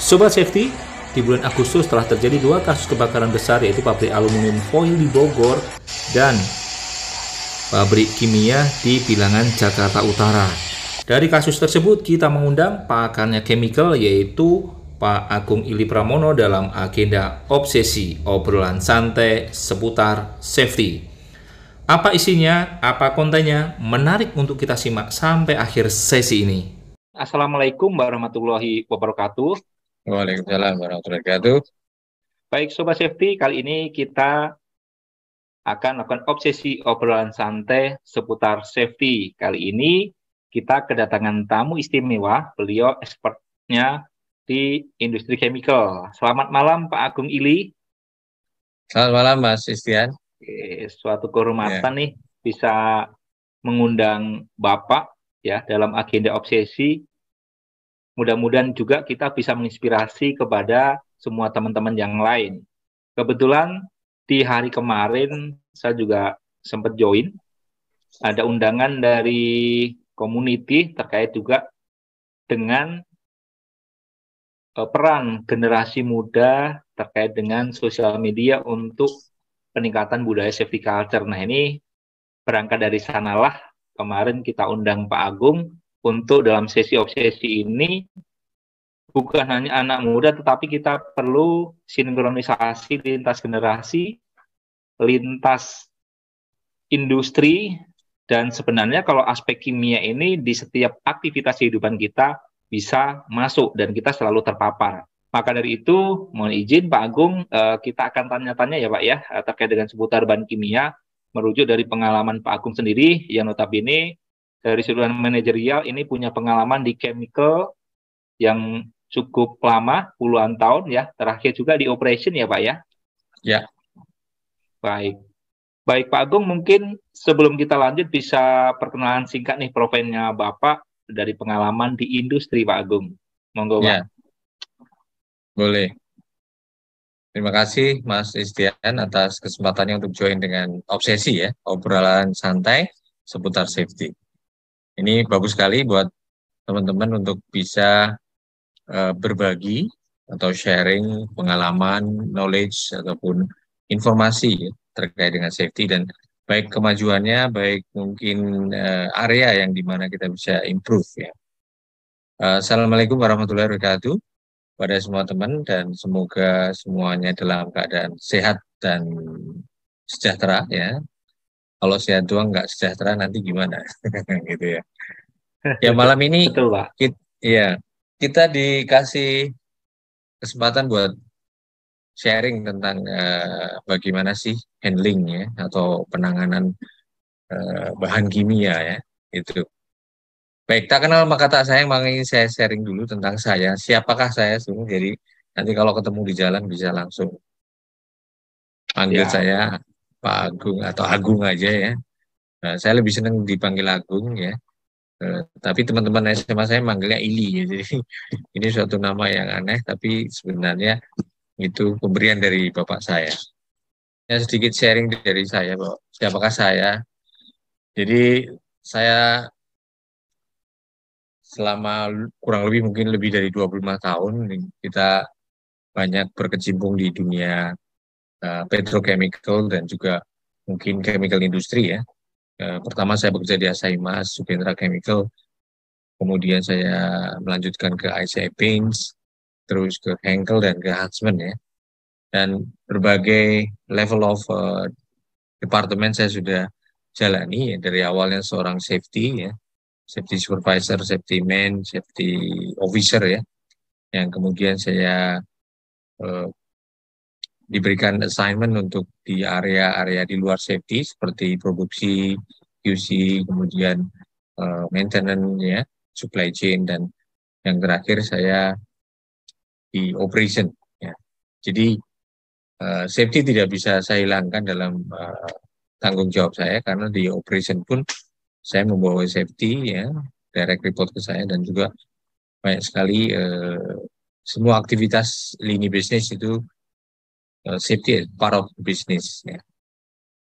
Sobat Safety, di bulan Agustus telah terjadi 2 kasus kebakaran besar, yaitu pabrik aluminium foil di Bogor dan pabrik kimia di Bilangan, Jakarta Utara. Dari kasus tersebut, kita mengundang pakarnya chemical, yaitu Pak Agung Ili Pramono dalam agenda obsesi obrolan santai seputar safety. Apa isinya, apa kontennya, menarik untuk kita simak sampai akhir sesi ini. Assalamualaikum warahmatullahi wabarakatuh. Waalaikumsalam warahmatullahi wabarakatuh. Baik Sobat Safety, kali ini kita akan melakukan obsesi obrolan santai seputar safety. Kali ini kita kedatangan tamu istimewa, beliau expertnya di industri chemical. Selamat malam Pak Agung Ili. Selamat malam Mas Istian. Suatu kehormatan nih bisa mengundang Bapak ya dalam agenda obsesi. Mudah-mudahan juga kita bisa menginspirasi kepada semua teman-teman yang lain. Kebetulan di hari kemarin saya juga sempat join. Ada undangan dari community terkait juga dengan peran generasi muda terkait dengan sosial media untuk peningkatan budaya safety culture. Nah, ini berangkat dari sanalah kemarin kita undang Pak Agung untuk dalam sesi obsesi ini bukan hanya anak muda, tetapi kita perlu sinkronisasi lintas generasi, lintas industri, dan sebenarnya kalau aspek kimia ini di setiap aktivitas kehidupan kita bisa masuk dan kita selalu terpapar. Maka dari itu, mohon izin Pak Agung, kita akan tanya-tanya ya Pak ya, terkait dengan seputar bahan kimia, merujuk dari pengalaman Pak Agung sendiri, yang notabene dari sudut manajerial ini punya pengalaman di chemical yang cukup lama, puluhan tahun ya, terakhir juga di operation ya Pak ya? Ya. Baik. Baik Pak Agung, mungkin sebelum kita lanjut bisa perkenalan singkat nih profilnya Bapak dari pengalaman di industri Pak Agung. Monggo Pak. Ya, boleh. Terima kasih Mas Istian atas kesempatannya untuk join dengan obsesi ya, obrolan santai seputar safety. Ini bagus sekali buat teman-teman untuk bisa berbagi atau sharing pengalaman, knowledge, ataupun informasi ya, terkait dengan safety dan baik kemajuannya, baik mungkin area yang dimana kita bisa improve ya. Assalamualaikum warahmatullahi wabarakatuh pada semua teman dan semoga semuanya dalam keadaan sehat dan sejahtera ya. Kalau sehat doang nggak sejahtera nanti gimana gitu ya. Ya malam ini Betul Pak. kita dikasih kesempatan buat sharing tentang bagaimana sih handling ya atau penanganan bahan kimia ya itu. Baik, tak kenal maka tak sayang, makanya ingin saya sharing dulu tentang saya. Siapakah saya? Jadi nanti kalau ketemu di jalan bisa langsung panggil Ya. saya Pak Agung atau Agung aja ya. Nah, saya lebih senang dipanggil Agung ya. Tapi teman-teman SMA saya manggilnya Ili ya. Jadi ini suatu nama yang aneh, tapi sebenarnya itu pemberian dari bapak saya. Ya, sedikit sharing dari saya, Pak. Siapakah saya? Jadi saya selama kurang lebih mungkin lebih dari 25 tahun kita banyak berkecimpung di dunia petrochemical dan juga mungkin chemical industry ya. Pertama saya bekerja di Asahi Mas, Supendra Chemical, kemudian saya melanjutkan ke ICI Paints, terus ke Henkel dan ke Huntsman ya. Dan berbagai level of departemen saya sudah jalani ya, dari awalnya seorang safety ya, safety supervisor, safety man, safety officer ya, yang kemudian saya eh, diberikan assignment untuk di area-area di luar safety seperti produksi, QC, kemudian maintenance ya, supply chain dan yang terakhir saya di operation ya. Jadi safety tidak bisa saya hilangkan dalam tanggung jawab saya karena di operation pun saya membawa safety ya, direct report ke saya dan juga banyak sekali semua aktivitas lini bisnis itu safety part of business ya.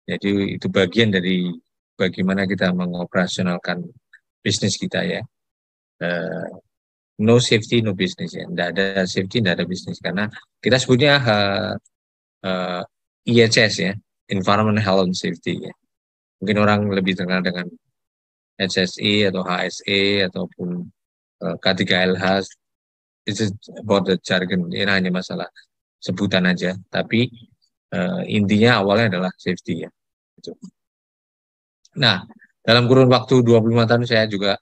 Jadi itu bagian dari bagaimana kita mengoperasionalkan bisnis kita ya. no safety, no business ya. Tidak ada safety, tidak ada bisnis. Karena kita sebutnya EHS ya, Environment, Health and Safety ya. Mungkin orang lebih terkenal dengan HSE atau HSE ataupun K3LH. It's about the jargon. Ini hanya masalah sebutan aja. Tapi intinya awalnya adalah safety ya. Gitu. Nah, dalam kurun waktu 25 tahun saya juga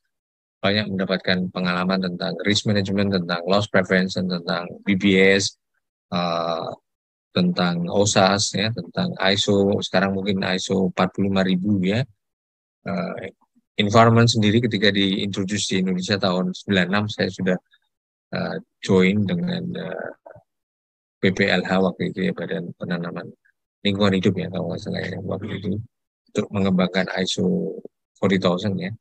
banyak mendapatkan pengalaman tentang risk management, tentang loss prevention, tentang BBS, tentang OSAS, ya, tentang ISO, sekarang mungkin ISO 45000 ya. Environment sendiri ketika diintroduce di Indonesia tahun 96, saya sudah join dengan BPLH waktu itu ya, Badan Penanaman Lingkungan Hidup ya, kalau nggak salah ya, waktu itu, untuk mengembangkan ISO 40000 ya.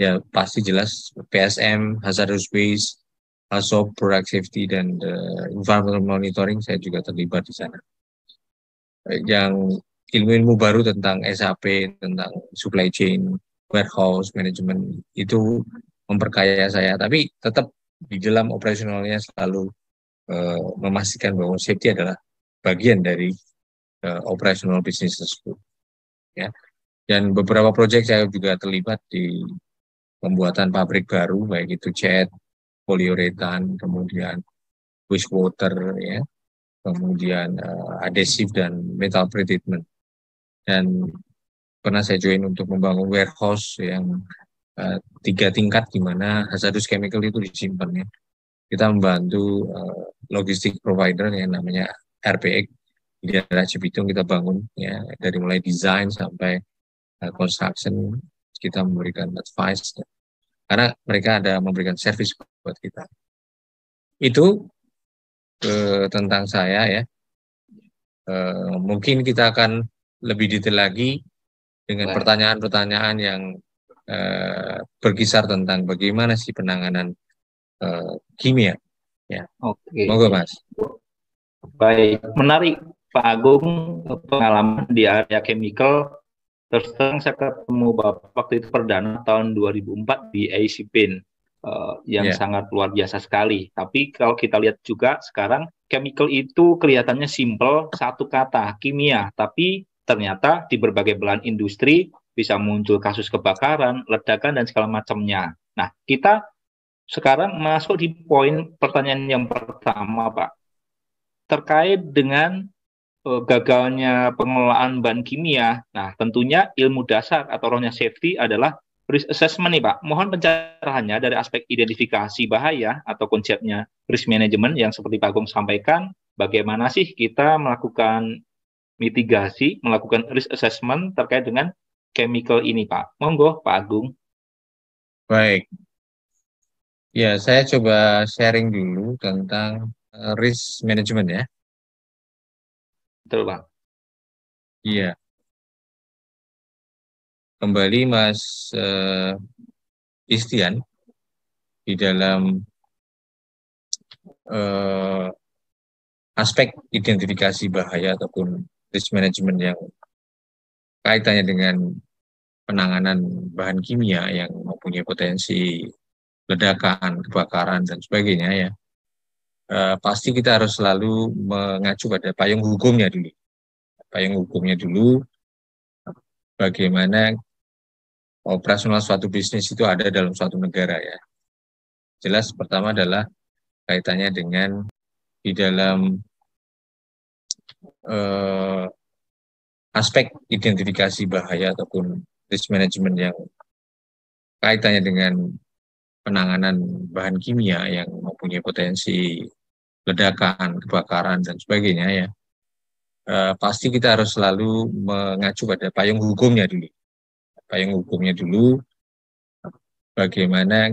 Ya pasti jelas PSM, hazardous waste, HACCP, product safety, dan environmental monitoring saya juga terlibat di sana. Yang ilmu-ilmu baru tentang SAP, tentang supply chain, warehouse management itu memperkaya saya. Tapi tetap di dalam operasionalnya selalu memastikan bahwa safety adalah bagian dari operational business tersebut. Ya. Dan beberapa proyek saya juga terlibat di pembuatan pabrik baru, baik itu cat, poliuretan, kemudian wastewater, ya, kemudian adhesif dan metal pretreatment. Dan pernah saya join untuk membangun warehouse yang 3 tingkat di mana hazardous chemical itu disimpan ya. Kita membantu logistik provider yang namanya RPX di daerah Cibitung, kita bangun ya, dari mulai desain sampai construction, kita memberikan advice ya, karena mereka ada memberikan service buat kita. Itu tentang saya ya. Mungkin kita akan lebih detail lagi dengan pertanyaan-pertanyaan yang berkisar tentang bagaimana sih penanganan kimia. Ya. Oke. Monggo Mas. Baik, menarik Pak Agung, pengalaman di area chemical. Terus terang saya ketemu Bapak waktu itu perdana tahun 2004 di ACPIN, yang sangat luar biasa sekali. Tapi kalau kita lihat juga sekarang, chemical itu kelihatannya simple, satu kata, kimia. Tapi ternyata di berbagai belahan industri bisa muncul kasus kebakaran, ledakan, dan segala macamnya. Nah, kita sekarang masuk di poin pertanyaan yang pertama, Pak. Terkait dengan gagalnya pengelolaan bahan kimia. Nah, tentunya ilmu dasar atau rohnya safety adalah risk assessment nih Pak. Mohon pencerahannya dari aspek identifikasi bahaya atau konsepnya risk management yang seperti Pak Agung sampaikan. Bagaimana sih kita melakukan mitigasi, melakukan risk assessment terkait dengan chemical ini Pak? Monggo Pak Agung. Baik. Ya, saya coba sharing dulu tentang risk management ya. Betul, Pak. Iya. Kembali Mas Istian, di dalam aspek identifikasi bahaya ataupun risk management yang kaitannya dengan penanganan bahan kimia yang mempunyai potensi ledakan, kebakaran, dan sebagainya ya. Pasti kita harus selalu mengacu pada payung hukumnya dulu. Payung hukumnya dulu, bagaimana operasional suatu bisnis itu ada dalam suatu negara ya. Jelas pertama adalah kaitannya dengan di dalam aspek identifikasi bahaya ataupun risk management yang kaitannya dengan penanganan bahan kimia yang mempunyai potensi ledakan, kebakaran, dan sebagainya ya. Pasti kita harus selalu mengacu pada payung hukumnya dulu. Payung hukumnya dulu, bagaimana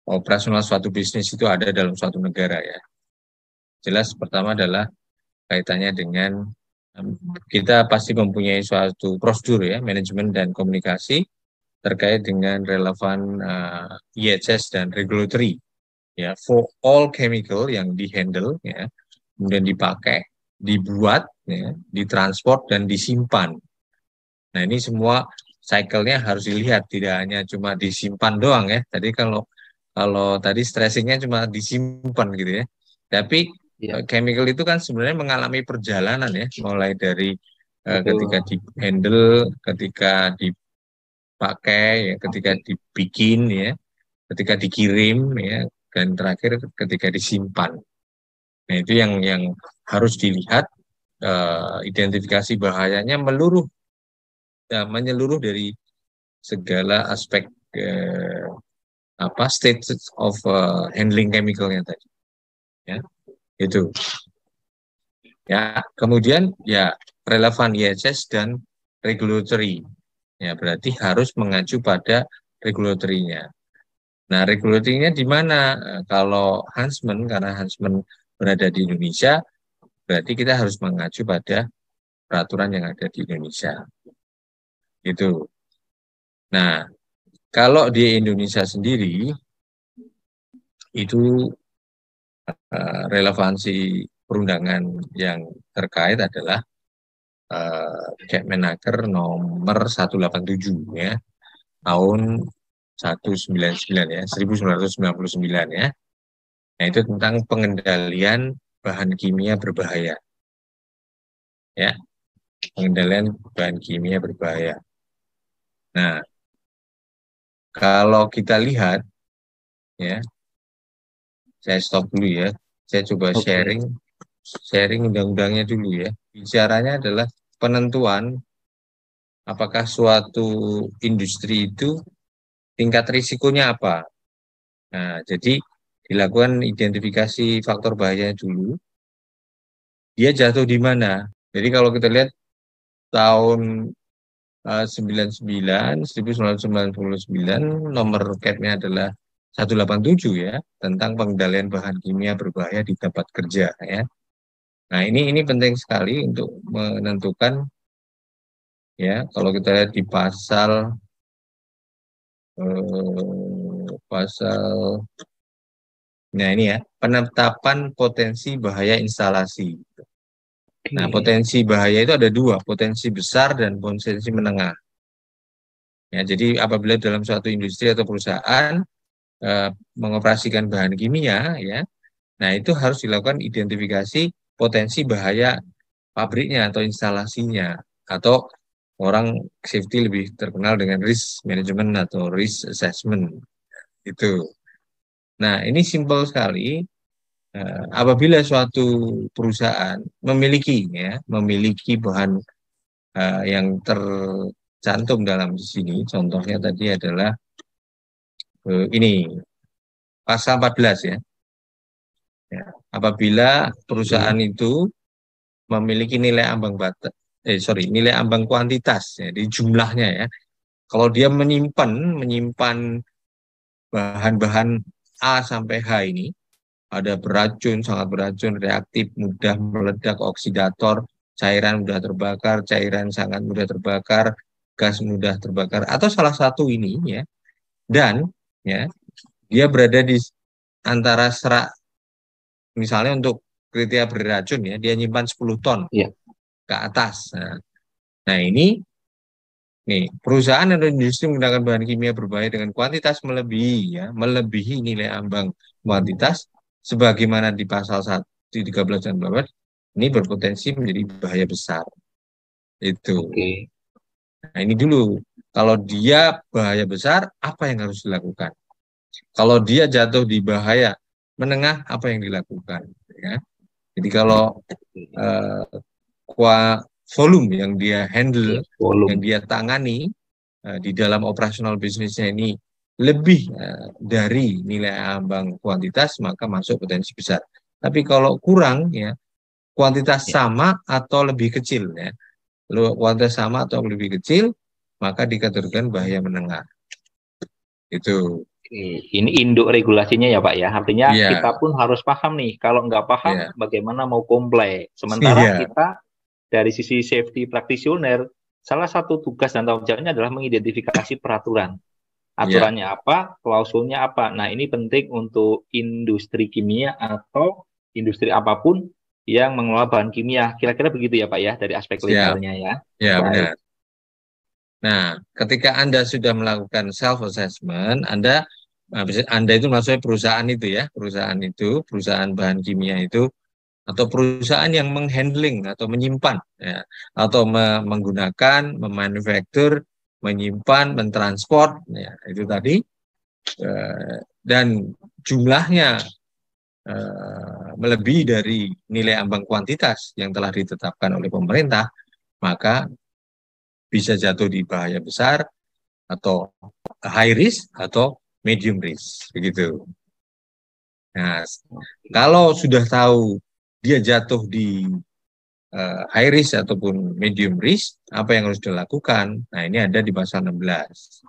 operasional suatu bisnis itu ada dalam suatu negara ya. Jelas pertama adalah kaitannya dengan kita pasti mempunyai suatu prosedur ya, manajemen dan komunikasi terkait dengan relevan EHS dan regulatory ya, for all chemical yang dihandle ya, kemudian dipakai, dibuat ya, ditransport dan disimpan. Nah, ini semua cycle-nya harus dilihat, tidak hanya cuma disimpan doang ya. Tadi kalau Kalau tadi stressingnya cuma disimpan gitu ya. Tapi Ya, chemical itu kan sebenarnya mengalami perjalanan ya, mulai dari ketika betul. di handle, ketika dipakai, ya, ketika Oke. dibikin ya, ketika dikirim ya, dan terakhir ketika disimpan. Nah itu yang harus dilihat, identifikasi bahayanya menyeluruh dari segala aspek, eh, state of handling chemicalnya tadi ya itu ya. Kemudian ya relevan ISS dan regulatory, ya berarti harus mengacu pada regulatorinya. Nah regulatorinya di mana? Kalau Huntsman, karena Huntsman berada di Indonesia, berarti kita harus mengacu pada peraturan yang ada di Indonesia itu. Nah kalau di Indonesia sendiri itu relevansi perundangan yang terkait adalah Kemmenaker nomor 187 ya, tahun 199 ya, 1999 ya. Nah, itu tentang pengendalian bahan kimia berbahaya ya, pengendalian bahan kimia berbahaya. Nah, kalau kita lihat ya, saya stop dulu ya. Saya coba Oke. sharing undang-undangnya dulu ya. Bicaranya adalah penentuan apakah suatu industri itu tingkat risikonya apa. Nah, jadi dilakukan identifikasi faktor bahaya dulu, dia jatuh di mana. Jadi kalau kita lihat tahun 99, 1999, nomor CAP-nya adalah 187 ya, tentang pengendalian bahan kimia berbahaya di tempat kerja ya. Nah, ini penting sekali untuk menentukan ya, kalau kita lihat di pasal, nah ini ya, penetapan potensi bahaya instalasi. Nah, Oke. potensi bahaya itu ada dua, potensi besar dan potensi menengah. Ya, jadi apabila dalam suatu industri atau perusahaan eh, mengoperasikan bahan kimia, ya, nah itu harus dilakukan identifikasi potensi bahaya pabriknya atau instalasinya, atau orang safety lebih terkenal dengan risk management atau risk assessment itu. Nah, ini simpel sekali. Apabila suatu perusahaan memiliki bahan yang tercantum dalam di sini, contohnya tadi adalah ini pasal 14 ya. Ya. Apabila perusahaan Oke. itu memiliki nilai ambang batas, nilai ambang kuantitas ya, di jumlahnya ya. Kalau dia menyimpan bahan-bahan A sampai H ini, ada beracun, sangat beracun, reaktif, mudah meledak, oksidator, cairan mudah terbakar, cairan sangat mudah terbakar, gas mudah terbakar, atau salah satu ini ya, dan ya dia berada di antara serak, misalnya untuk kriteria beracun ya, dia nyimpan 10 ton Ya. ke atas. Nah ini nih perusahaan atau industri menggunakan bahan kimia berbahaya dengan kuantitas melebihi nilai ambang kuantitas sebagaimana di pasal 113 dan 14, ini berpotensi menjadi bahaya besar. Itu. Oke. Nah, ini dulu. Kalau dia bahaya besar, apa yang harus dilakukan? Kalau dia jatuh di bahaya menengah, apa yang dilakukan? Ya. Jadi kalau eh, volume yang dia handle, Ya, yang volume. dia tangani di dalam operasional bisnisnya ini lebih dari nilai ambang kuantitas, maka masuk potensi besar. Tapi kalau kurang ya, kuantitas Ya. sama atau lebih kecil ya, kuantitas sama atau lebih kecil, maka dikategorikan bahaya menengah. Itu. Oke. Ini induk regulasinya ya Pak ya. Artinya Iya, kita pun harus paham nih. Kalau nggak paham, iya, bagaimana mau comply? Sementara iya, kita dari sisi safety practitioner, salah satu tugas dan tanggung jawabnya adalah mengidentifikasi peraturan. iya, Aturannya apa, klausulnya apa. Nah, ini penting untuk industri kimia atau industri apapun yang mengelola bahan kimia. Kira-kira begitu ya, Pak ya, dari aspek siap, legalnya ya. ya Baik. benar. Nah, ketika Anda sudah melakukan self-assessment, Anda Anda itu maksudnya perusahaan itu ya, perusahaan bahan kimia itu, atau perusahaan yang menghandling atau menyimpan, ya, atau menggunakan, memanufaktur, menyimpan, mentransport, ya, itu tadi, dan jumlahnya melebihi dari nilai ambang kuantitas yang telah ditetapkan oleh pemerintah, maka bisa jatuh di bahaya besar, atau high risk atau medium risk, begitu. Nah, kalau sudah tahu dia jatuh di high risk ataupun medium risk, apa yang harus dilakukan? Nah, ini ada di pasal 16.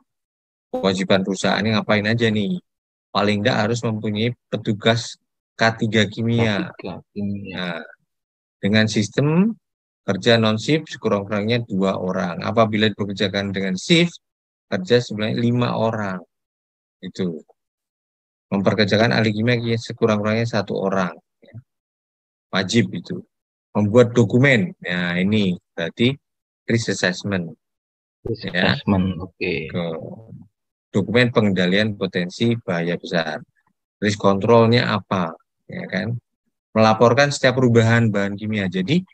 Kewajiban perusahaan ini ngapain aja nih? Paling tidak harus mempunyai petugas K3 kimia. Nah, dengan sistem kerja non-shift sekurang-kurangnya 2 orang. Apabila dipekerjakan dengan shift, kerja sebenarnya 5 orang. Itu. Memperkerjakan ahli kimia sekurang-kurangnya 1 orang. Wajib itu. Membuat dokumen. Nah, ini berarti risk assessment. Risk Ya. assessment, oke. Dokumen pengendalian potensi bahaya besar. Risk controlnya apa? Ya kan? Melaporkan setiap perubahan bahan kimia. Jadi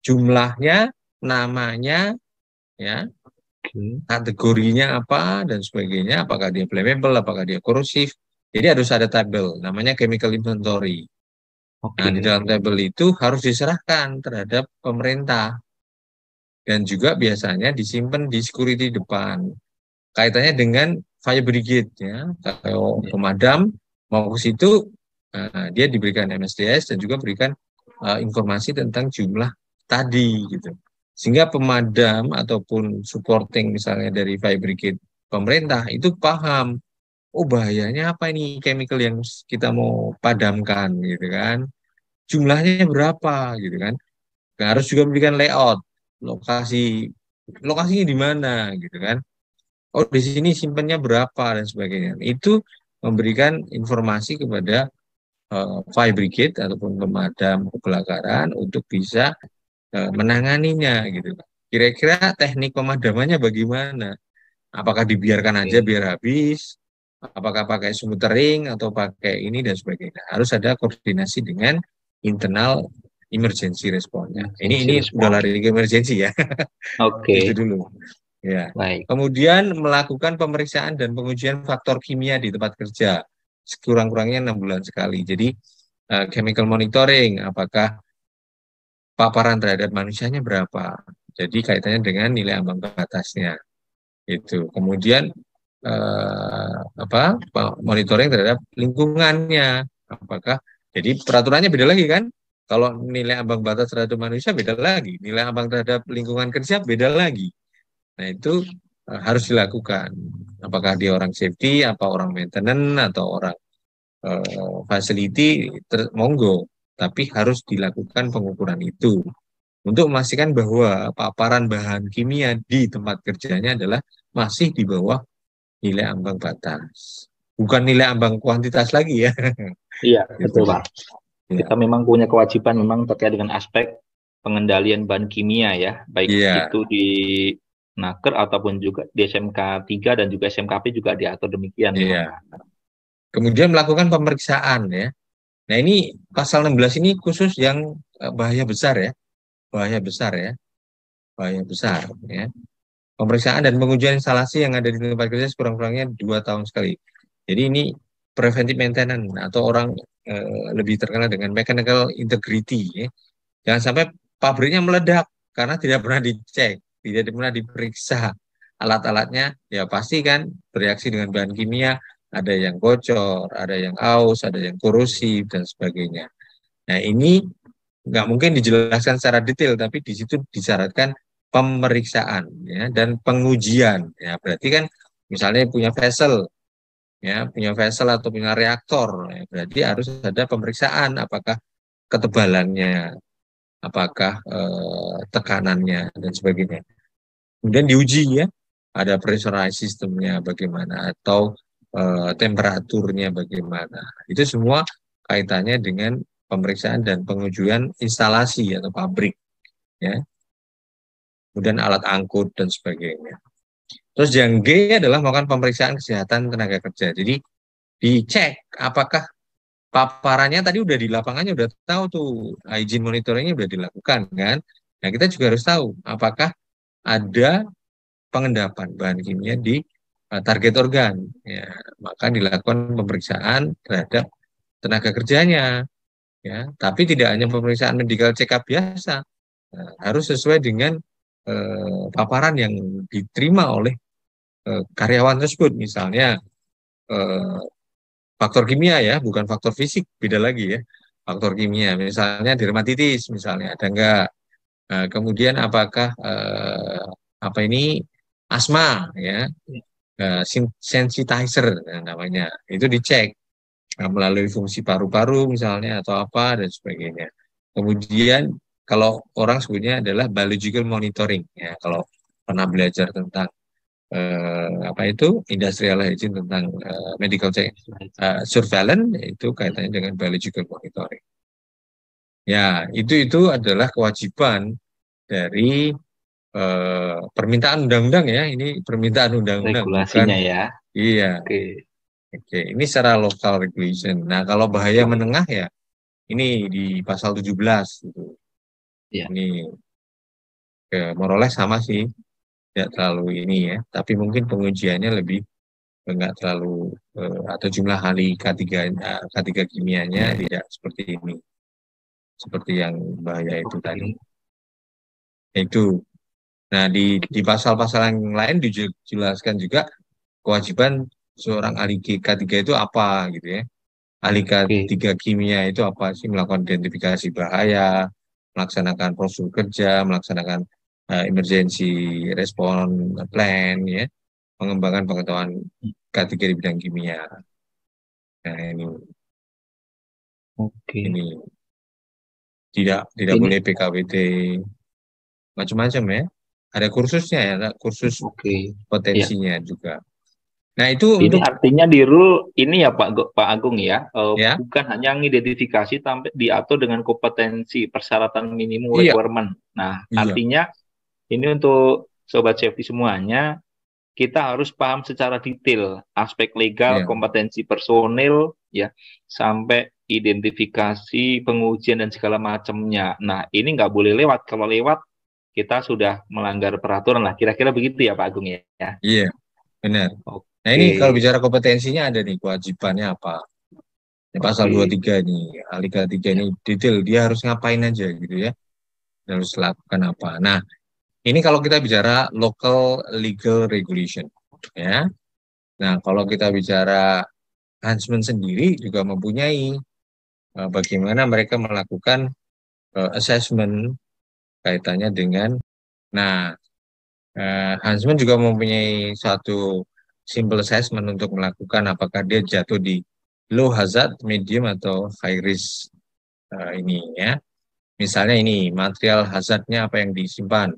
jumlahnya, namanya, ya, kategorinya apa dan sebagainya, apakah dia flammable, apakah dia korosif. Jadi harus ada tabel, namanya chemical inventory. Nah, di dalam tabel itu harus diserahkan terhadap pemerintah dan juga biasanya disimpan di security depan. Kaitannya dengan fire brigade, ya, kalau pemadam mau ke situ, dia diberikan MSDS dan juga berikan informasi tentang jumlah tadi, gitu. Sehingga pemadam ataupun supporting misalnya dari fire brigade pemerintah itu paham, oh bahayanya apa ini chemical yang kita mau padamkan, gitu kan. Jumlahnya berapa, gitu kan. Nah, harus juga memberikan layout, lokasinya di mana, gitu kan. Oh, di sini simpennya berapa dan sebagainya. Itu memberikan informasi kepada fire brigade ataupun pemadam kebakaran untuk bisa menanganinya, gitu. Kira-kira teknik pemadamannya bagaimana? Apakah dibiarkan aja biar habis? Apakah pakai smuttering atau pakai ini dan sebagainya? Harus ada koordinasi dengan internal emergency response-nya. Ini udah lari ke emergency ya. Itu dulu. Ya. Baik. Kemudian melakukan pemeriksaan dan pengujian faktor kimia di tempat kerja sekurang-kurangnya 6 bulan sekali. Jadi chemical monitoring, apakah paparan terhadap manusianya berapa. Jadi kaitannya dengan nilai ambang batasnya. Itu. Kemudian monitoring terhadap lingkungannya. Apakah jadi peraturannya beda lagi kan? Kalau nilai ambang batas terhadap manusia beda lagi, nilai ambang terhadap lingkungan kerja beda lagi. Nah, itu harus dilakukan. Apakah dia orang safety, apa orang maintenance, atau orang facility, monggo. Tapi harus dilakukan pengukuran itu untuk memastikan bahwa paparan bahan kimia di tempat kerjanya adalah masih di bawah nilai ambang batas. Bukan nilai ambang kuantitas lagi ya. Iya, betul Pak. Ya. Kita memang punya kewajiban memang terkait dengan aspek pengendalian bahan kimia ya, baik itu di Naker ataupun juga di SMK 3 dan juga SMKP juga diatur demikian. Iya. Kemudian melakukan pemeriksaan ya. Nah, ini pasal 16 ini khusus yang bahaya besar ya. Bahaya besar ya. Bahaya besar ya. Pemeriksaan dan pengujian instalasi yang ada di tempat kerja sekurang-kurangnya 2 tahun sekali. Jadi ini preventive maintenance atau orang lebih terkenal dengan mechanical integrity ya. Jangan sampai pabriknya meledak karena tidak pernah dicek, tidak pernah diperiksa alat-alatnya, ya pasti kan bereaksi dengan bahan kimia, ada yang bocor, ada yang aus, ada yang korosif dan sebagainya. Nah, ini nggak mungkin dijelaskan secara detail, tapi di situ disyaratkan pemeriksaan ya dan pengujian. Ya, berarti kan misalnya punya vessel atau punya reaktor, ya, berarti harus ada pemeriksaan apakah ketebalannya, apakah tekanannya dan sebagainya. Kemudian diuji ya, ada pressurized sistemnya bagaimana atau temperaturnya bagaimana. Itu semua kaitannya dengan pemeriksaan dan pengujian instalasi atau pabrik ya. Kemudian alat angkut dan sebagainya. Terus yang G adalah melakukan pemeriksaan kesehatan tenaga kerja. Jadi dicek apakah paparannya tadi udah di lapangannya udah tahu tuh, hygiene monitoringnya udah dilakukan kan. Nah, kita juga harus tahu apakah ada pengendapan bahan kimia di target organ. Ya, maka dilakukan pemeriksaan terhadap tenaga kerjanya, ya. Tapi tidak hanya pemeriksaan medical check up biasa. Nah, harus sesuai dengan paparan yang diterima oleh karyawan tersebut. Misalnya eh, faktor kimia ya, bukan faktor fisik, beda lagi ya. Faktor kimia, misalnya dermatitis, misalnya ada enggak. Kemudian apakah apa ini asma ya, sensitizer namanya, itu dicek melalui fungsi paru-paru misalnya atau apa dan sebagainya. Kemudian kalau orang sebutnya adalah biological monitoring ya, kalau pernah belajar tentang apa itu industrial hygiene tentang medical check surveillance, itu kaitannya dengan biological monitoring. Ya, itu adalah kewajiban dari permintaan undang-undang ya. Ini permintaan undang-undang bukan, Regulasinya ya. iya. Oke. Oke, ini secara local regulation. Nah, kalau bahaya Oke. menengah ya ini di pasal 17 gitu. Ya. Ini more or less sama sih, tidak terlalu ini ya. Tapi mungkin pengujiannya lebih enggak terlalu atau jumlah kali K3 kimianya tidak seperti ini. Seperti yang bahaya itu tadi. Oke. Itu. Nah, di pasal-pasal yang lain dijelaskan juga kewajiban seorang ahli K3 itu apa gitu ya. Ahli Oke. K3 kimia itu apa sih? Melakukan identifikasi bahaya, melaksanakan prosedur kerja, melaksanakan emergency response plan ya, mengembangkan pengetahuan K3 di bidang kimia. Nah, Oke. ini tidak Ini boleh PKWT macam-macam ya. Ada kursusnya ya, ada kursus oke. Ya. potensinya juga. Nah, itu Ini untuk artinya di rule ini ya Pak Agung ya, ya. bukan hanya mengidentifikasi tapi diatur dengan kompetensi persyaratan minimum Iya, requirement. Nah, iya, artinya ini untuk sobat safety semuanya, kita harus paham secara detail aspek legal, iya, kompetensi personil, ya, sampai identifikasi, pengujian dan segala macamnya. Nah, ini nggak boleh lewat. Kalau lewat, kita sudah melanggar peraturan lah. Kira-kira begitu ya Pak Agung ya. iya, benar. Nah, ini Oke, kalau bicara kompetensinya ada nih kewajibannya apa? Ini pasal oke, 23 nih, ahli K3 ini ya, detail, dia harus ngapain aja gitu ya, dia harus lakukan apa. Nah, ini kalau kita bicara local legal regulation, ya. Nah, kalau kita bicara Huntsman sendiri juga mempunyai bagaimana mereka melakukan assessment kaitannya dengan, nah, Huntsman juga mempunyai satu simple assessment untuk melakukan apakah dia jatuh di low hazard, medium, atau high risk ini ya. Misalnya ini, material hazardnya apa yang disimpan.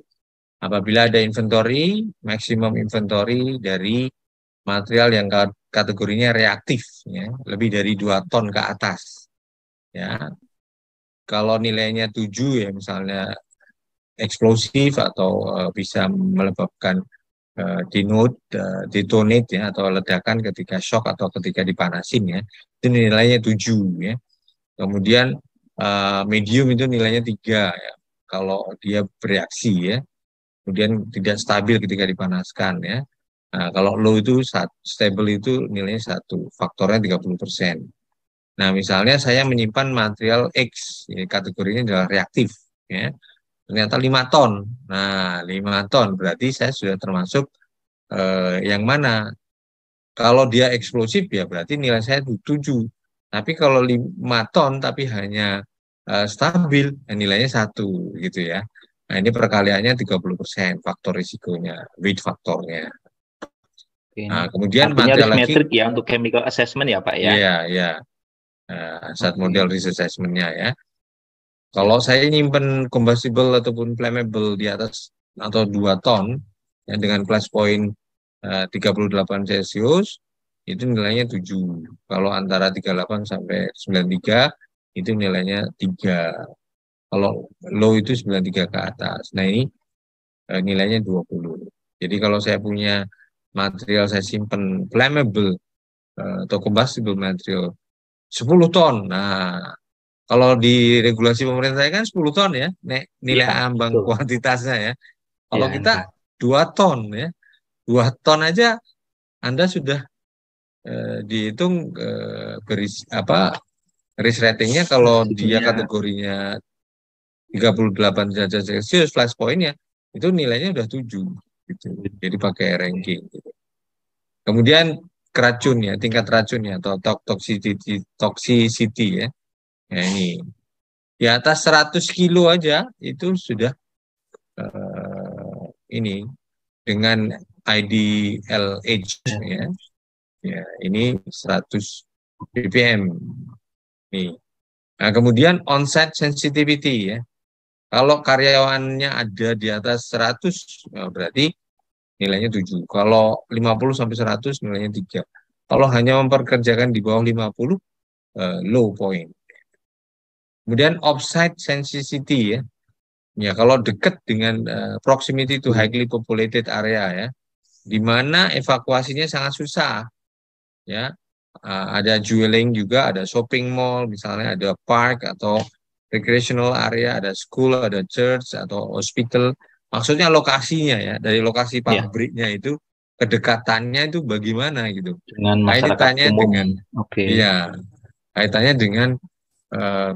Apabila ada inventory, maksimum inventory dari material yang kategorinya reaktif, ya, lebih dari 2 ton ke atas. Ya, kalau nilainya 7 ya misalnya eksplosif atau bisa menyebabkan detonate ya atau ledakan ketika shock atau ketika dipanasin ya, itu nilainya 7 ya. Kemudian medium itu nilainya 3 ya. Kalau dia bereaksi ya, kemudian tidak stabil ketika dipanaskan ya. Nah, kalau low itu stable itu nilainya 1, faktornya 30%. Nah, misalnya saya menyimpan material X, ya, kategorinya adalah reaktif ya. Ternyata 5 ton. Nah, 5 ton berarti saya sudah termasuk yang mana? Kalau dia eksplosif ya berarti nilai saya 7. Tapi kalau 5 ton tapi hanya stabil, nilainya 1 gitu ya. Nah, ini perkaliannya 30% faktor risikonya, weight faktornya. oke. Ini Nah, kemudian artinya material risk lagi, metric ya untuk chemical assessment ya Pak ya. iya, iya. Saat model Oke, risk assessment-nya ya. Kalau siap. saya nyimpen combustible ataupun flammable di atas atau 2 ton, ya, dengan plus point 38 Celcius, itu nilainya 7. Kalau antara 38 sampai 93, itu nilainya 3. Kalau low itu 93 ke atas. Nah, ini nilainya 20. Jadi kalau saya punya material saya simpen flammable atau combustible material 10 ton. Nah, kalau di regulasi pemerintah kan 10 ton ya, nilai Iya, ambang betul. kuantitasnya ya. Kalau Ya, kita 2 ton ya, 2 ton aja Anda sudah dihitung risk ratingnya kalau dia risikonya. kategorinya 38 derajat Celcius flash point-nya itu nilainya udah 7 gitu. Jadi pakai ranking gitu. Kemudian keracunnya, tingkat racunnya atau toxicity ya. Nah, ini di atas 100 kilo aja itu sudah ini dengan IDLH Ya, ya. Ya, ini 100 ppm nih. Nah, kemudian onset sensitivity ya. Kalau karyawannya ada di atas 100, nah berarti nilainya 7. Kalau 50 sampai 100 nilainya 3. Kalau hanya memperkerjakan di bawah 50, low point. Kemudian offsite sensitivity ya. Ya, kalau dekat dengan proximity to betul. highly populated area ya, di mana evakuasinya sangat susah ya. Ada dwelling juga, ada shopping mall, misalnya ada park atau recreational area, ada school, ada church atau hospital. Maksudnya lokasinya ya, dari lokasi Ya, pabriknya itu kedekatannya itu bagaimana gitu. dengan Nah, ini masyarakat tanya umum. dengan, Oke. iya, kaitannya dengan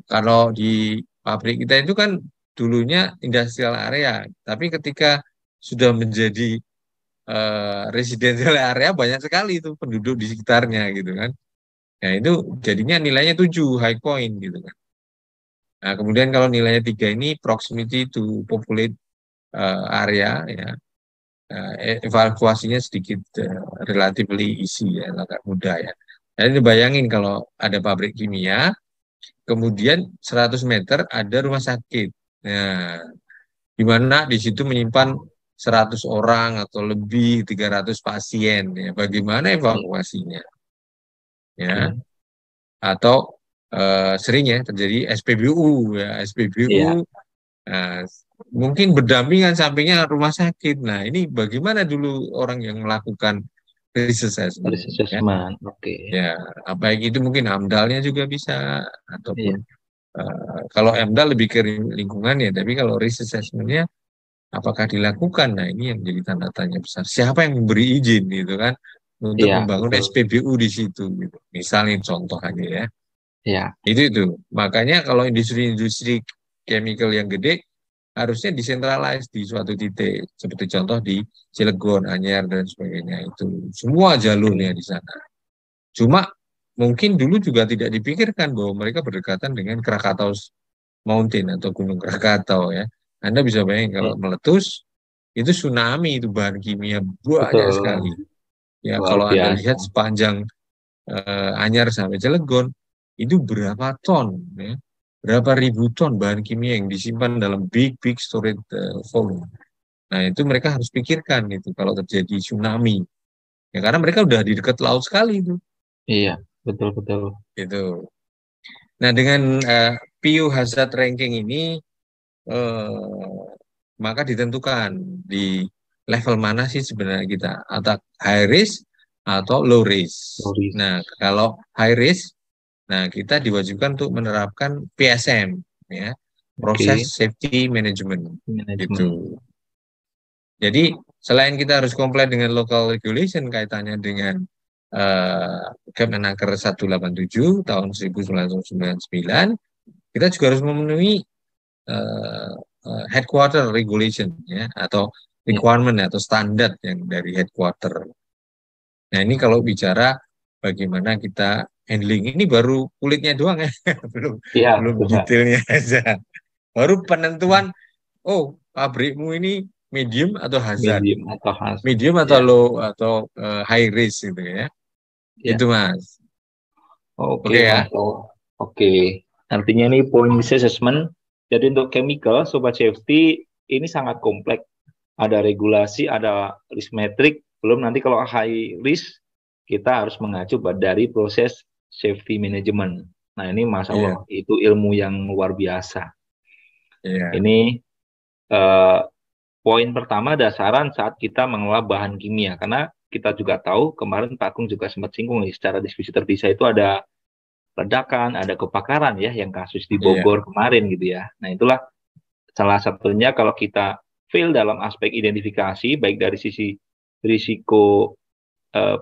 kalau di pabrik kita itu kan dulunya industrial area, tapi ketika sudah menjadi residential area banyak sekali itu penduduk di sekitarnya gitu kan. Nah, itu jadinya nilainya 7 high point gitu kan. Nah, kemudian kalau nilainya 3 ini proximity to populate area ya. Evakuasinya sedikit relatively easy ya, agak mudah ya. Jadi dibayangin kalau ada pabrik kimia, kemudian 100 meter ada rumah sakit. Nah, di mana di situ menyimpan 100 orang atau lebih 300 pasien ya. Bagaimana Ya, evakuasinya ya? oke. Atau sering ya terjadi SPBU ya, SPBU Iya, nah, mungkin berdampingan sampingnya rumah sakit. Nah, ini bagaimana dulu orang yang melakukan risk assessment risk ya? assessment. Oke. Ya, apa itu mungkin AMDAL-nya juga bisa ataupun Iya, kalau AMDAL lebih ke lingkungan ya, tapi kalau risk assessment-nya apakah dilakukan? Nah, ini yang jadi tanda tanya besar. Siapa yang memberi izin gitu kan untuk iya, membangun betul. SPBU di situ gitu. Misalnya contoh aja ya. Iya, Itu. Makanya kalau industri-industri chemical yang gede harusnya desentralized di suatu titik. Seperti contoh di Cilegon, Anyar dan sebagainya itu. Semua jalurnya oke. di sana. Cuma mungkin dulu juga tidak dipikirkan bahwa mereka berdekatan dengan Krakatau Mountain atau Gunung Krakatau ya. Anda bisa bayangin kalau Iya, meletus itu tsunami itu bahan kimia banyak sekali. betul. Ya Luar kalau Anda biasa. lihat sepanjang Anyar sampai Cilegon itu berapa ton ya. Berapa ribu ton bahan kimia yang disimpan dalam big storage volume. Nah, itu mereka harus pikirkan itu kalau terjadi tsunami. Ya karena mereka udah di dekat laut sekali itu. Iya, betul, betul. Itu. Nah, dengan PU Hazard Ranking ini eh, maka ditentukan di level mana sih sebenarnya kita, atau high risk atau low risk. Turis. Nah, kalau high risk, nah kita diwajibkan untuk menerapkan PSM, ya, Proses Oke. Safety Management, gitu. Manajemen. Jadi selain kita harus comply dengan local regulation kaitannya dengan Kemenaker 187 tahun 1999, kita juga harus memenuhi eh, headquarter regulation ya atau Ya, requirement atau standar yang dari headquarter. Nah, ini kalau bicara bagaimana kita handling ini baru kulitnya doang ya, belum iya, belum betul, Pak. detailnya aja. Baru penentuan, oh, pabrikmu ini medium atau hazard, Medium atau hazard. medium atau Ya, low atau high risk gitu ya. Itu ya. Mas. Oke, Oke Mas. ya. Oh, oke. Artinya ini point risk assessment. Jadi untuk chemical, Sobat Safety, ini sangat kompleks. Ada regulasi, ada risk metric. Belum nanti kalau high risk, kita harus mengacu dari proses safety management. Nah, ini Masya Allah, Iya, itu ilmu yang luar biasa. iya, Ini eh, poin pertama dasaran saat kita mengelola bahan kimia. Karena kita juga tahu kemarin Pak Agung juga sempat singgung nih, secara diskusi terpisah itu ada ledakan, ada kebakaran ya yang kasus di Iya, Bogor kemarin gitu ya. Nah, itulah salah satunya kalau kita fail dalam aspek identifikasi baik dari sisi risiko, eh,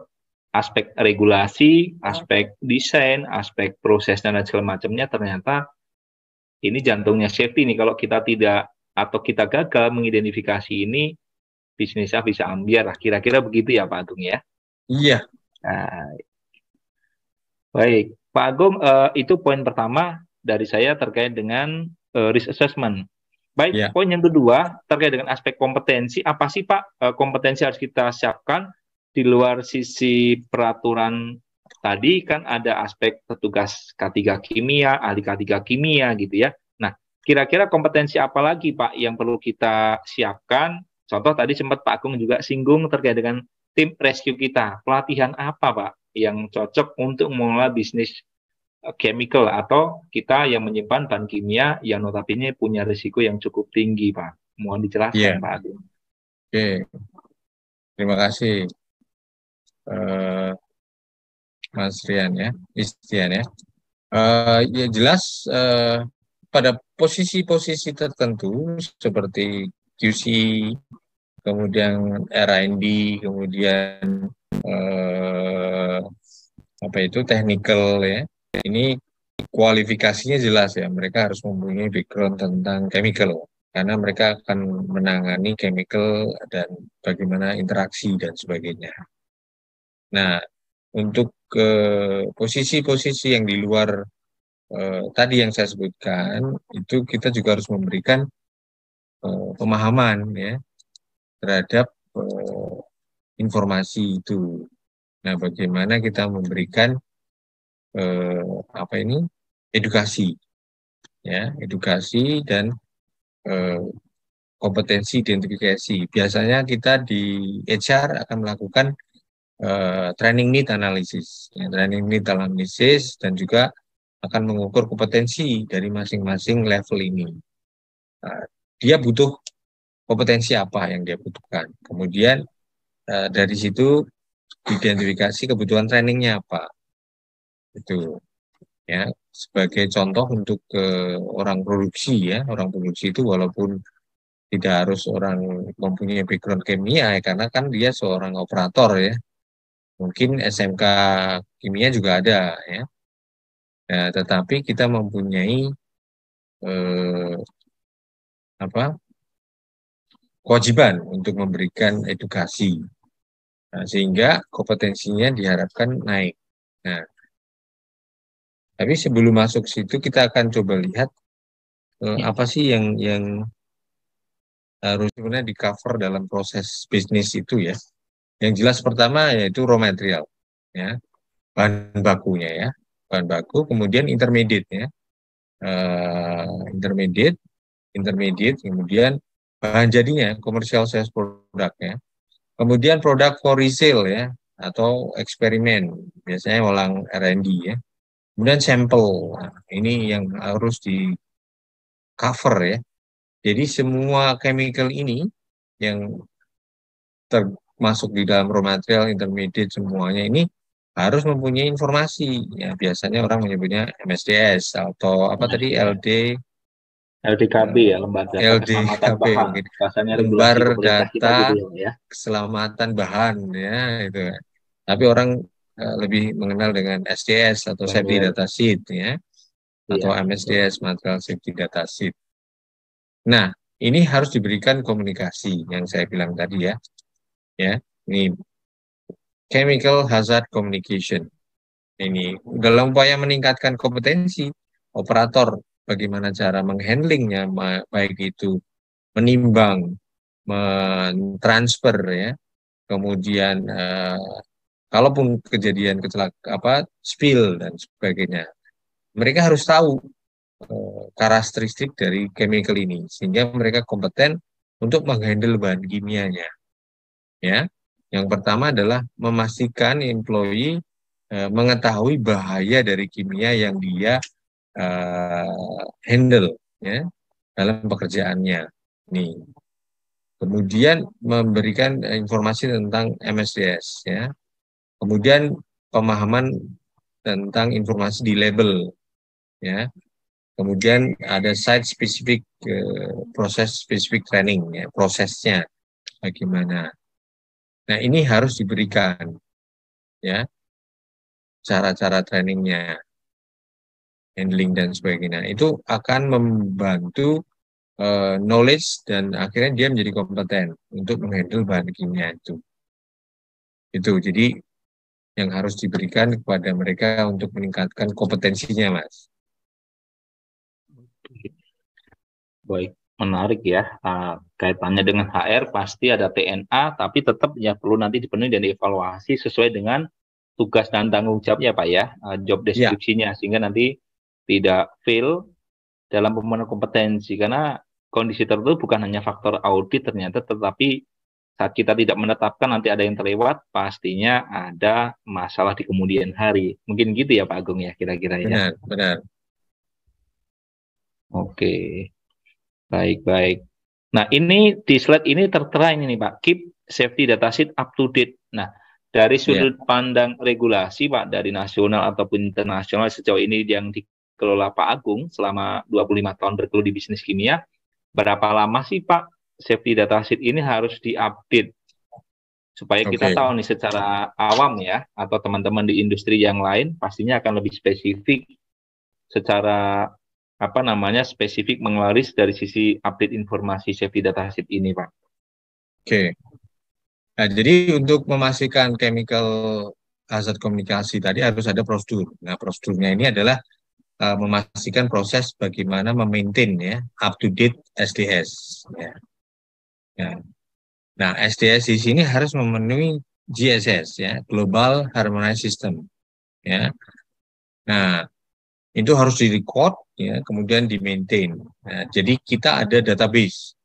aspek regulasi, aspek desain, aspek proses dan lain segala macamnya, ternyata ini jantungnya safety nih. Kalau kita tidak atau kita gagal mengidentifikasi ini, bisnisnya bisa ambiar lah. Kira-kira begitu ya Pak Agung ya. iya, Nah, baik, Pak Agung, itu poin pertama dari saya terkait dengan risk assessment. Baik, iya. poin yang kedua terkait dengan aspek kompetensi. Apa sih Pak kompetensi harus kita siapkan di luar sisi peraturan tadi kan ada aspek petugas K3 kimia, ahli K3 kimia gitu ya. Nah, kira-kira kompetensi apa lagi Pak yang perlu kita siapkan? Contoh tadi sempat Pak Agung juga singgung terkait dengan tim rescue kita. Pelatihan apa Pak yang cocok untuk mengelola bisnis chemical atau kita yang menyimpan bahan kimia yang notabene punya risiko yang cukup tinggi, Pak. Mohon dijelaskan, Iya, Pak Agung. oke. Terima kasih, eh, Mas Rian ya, Istian ya. Ya jelas pada posisi-posisi tertentu seperti QC, kemudian R&D, kemudian eh, apa itu technical ya. Ini kualifikasinya jelas ya. Mereka harus mempunyai background tentang chemical karena mereka akan menangani chemical dan bagaimana interaksi dan sebagainya. Nah, untuk posisi-posisi yang di luar tadi yang saya sebutkan, itu kita juga harus memberikan pemahaman ya terhadap eh, informasi itu. Nah, bagaimana kita memberikan apa ini edukasi, ya, edukasi dan eh, kompetensi identifikasi. Biasanya kita di HR akan melakukan training need analysis, ya, training need analysis dan juga akan mengukur kompetensi dari masing-masing level ini. Nah, dia butuh kompetensi apa yang dia butuhkan. Kemudian dari situ identifikasi kebutuhan trainingnya apa. Itu ya sebagai contoh untuk orang produksi ya, orang produksi itu walaupun tidak harus orang mempunyai background kimia ya, karena kan dia seorang operator ya. Mungkin SMK kimia juga ada ya. Nah, tetapi kita mempunyai eh, apa kewajiban untuk memberikan edukasi. Nah, sehingga kompetensinya diharapkan naik. Nah, tapi sebelum masuk situ kita akan coba lihat apa sih yang harus sebenarnya di cover dalam proses bisnis itu ya. Yang jelas pertama yaitu raw material, ya, bahan bakunya ya, bahan baku, kemudian intermediate ya, intermediate, intermediate, kemudian bahan jadinya, commercial sales product ya, kemudian produk for resale ya, atau eksperimen, biasanya ulang R&D ya, kemudian sampel, nah, ini yang harus di cover ya. Jadi semua chemical ini yang termasuk di dalam raw material, intermediate semuanya ini harus mempunyai informasi. Ya, biasanya orang menyebutnya MSDS atau apa tadi Ya. LD, LDKB ya, Lembaga Data Keselamatan LDKB Bahan. mungkin Bahasanya lembar regulasi pemerintah kita data gitu ya. keselamatan bahan ya itu. Tapi orang lebih mengenal dengan SDS atau Safety Baik. Data Sheet ya atau Iya, betul. MSDS Material Safety Data Sheet. Nah, ini harus diberikan komunikasi yang saya bilang tadi ya. Ya, ini chemical hazard communication. Ini dalam upaya meningkatkan kompetensi operator bagaimana cara menghandlingnya, baik itu menimbang, mentransfer ya, kemudian kalaupun kejadian kecelakaan apa spill dan sebagainya, mereka harus tahu karakteristik dari chemical ini sehingga mereka kompeten untuk menghandle bahan kimianya. Ya, yang pertama adalah memastikan employee mengetahui bahaya dari kimia yang dia handle ya dalam pekerjaannya. Nih. kemudian memberikan informasi tentang MSDS, ya. Kemudian pemahaman tentang informasi di label, ya. Kemudian ada site spesifik, proses spesifik training, ya, prosesnya bagaimana. Nah, ini harus diberikan, ya, cara-cara trainingnya, handling dan sebagainya. Itu akan membantu knowledge dan akhirnya dia menjadi kompeten untuk menghandle bahan kimia itu. Jadi yang harus diberikan kepada mereka untuk meningkatkan kompetensinya, Mas. Baik, menarik ya. Kaitannya dengan HR pasti ada TNA, tapi tetap ya perlu nanti dipenuhi dan dievaluasi sesuai dengan tugas dan tanggung jawabnya Pak ya, job Ya, deskripsinya, sehingga nanti tidak fail dalam pemenuhan kompetensi. Karena kondisi tertentu bukan hanya faktor audit ternyata, tetapi saat kita tidak menetapkan nanti ada yang terlewat, pastinya ada masalah di kemudian hari. Mungkin gitu ya Pak Agung ya kira-kira ya. benar, benar. Oke. Baik-baik. Nah, ini di slide ini tertera ini nih Pak, keep safety data sheet up to date. Nah, dari Ya. sudut pandang regulasi Pak, dari nasional ataupun internasional sejauh ini yang dikelola Pak Agung selama 25 tahun bergelut di bisnis kimia, berapa lama sih Pak safety data sheet ini harus diupdate? Supaya kita Oke. tahu nih secara awam ya, atau teman-teman di industri yang lain pastinya akan lebih spesifik secara spesifik mengelaris dari sisi update informasi safety data sheet ini, Pak. Oke. Nah, jadi untuk memastikan chemical hazard komunikasi tadi harus ada prosedur. Nah, prosedurnya ini adalah memastikan proses bagaimana memaintain, ya, up to date SDS. Ya. Ya. Nah, SDS di sini harus memenuhi GSS, ya, Global Harmonized System. Ya. Nah, itu harus direcord, ya, kemudian di-maintain. Nah, jadi kita ada database.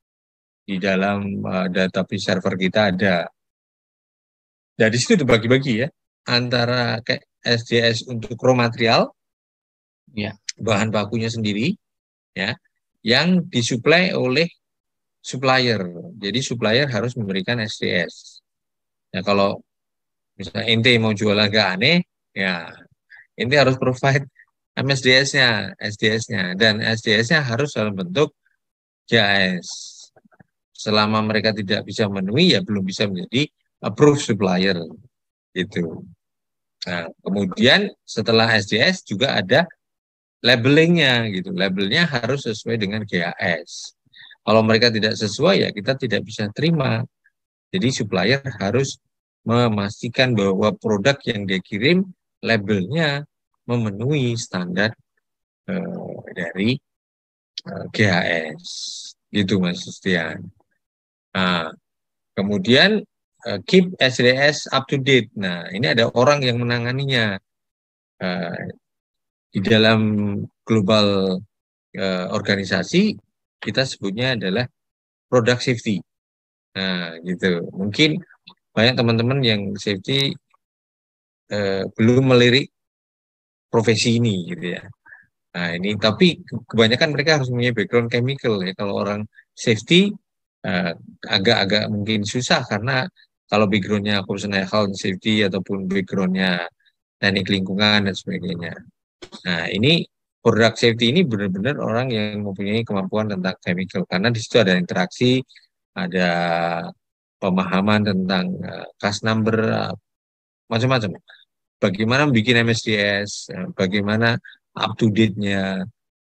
Di dalam database server kita ada. Nah, di situ dibagi-bagi, ya, antara kayak SDS untuk raw material, Ya. bahan bakunya sendiri, ya, yang disuplai oleh supplier. Jadi supplier harus memberikan SDS. Nah, kalau misalnya ente mau jualan nggak aneh, ya ente harus provide MSDS-nya, SDS-nya, dan SDS-nya harus dalam bentuk JAS. Selama mereka tidak bisa memenuhi, ya belum bisa menjadi approved supplier, gitu. Nah, kemudian setelah SDS juga ada labelingnya, gitu. Labelnya harus sesuai dengan GAS. Kalau mereka tidak sesuai, ya kita tidak bisa terima. Jadi supplier harus memastikan bahwa produk yang dia kirim labelnya memenuhi standar dari GHS, gitu Mas Sustian. Nah, kemudian keep SDS up to date. Nah, ini ada orang yang menanganinya di dalam global organisasi, kita sebutnya adalah product safety. Nah, gitu. Mungkin banyak teman-teman yang safety belum melirik profesi ini, gitu ya. Nah, ini tapi kebanyakan mereka harus punya background chemical, ya. Kalau orang safety agak-agak mungkin susah karena kalau backgroundnya personal health safety ataupun backgroundnya teknik lingkungan dan sebagainya. Nah, ini product safety ini benar-benar orang yang mempunyai kemampuan tentang chemical karena di situ ada interaksi, ada pemahaman tentang class number, macam-macam. Bagaimana bikin MSDS, bagaimana up to date-nya,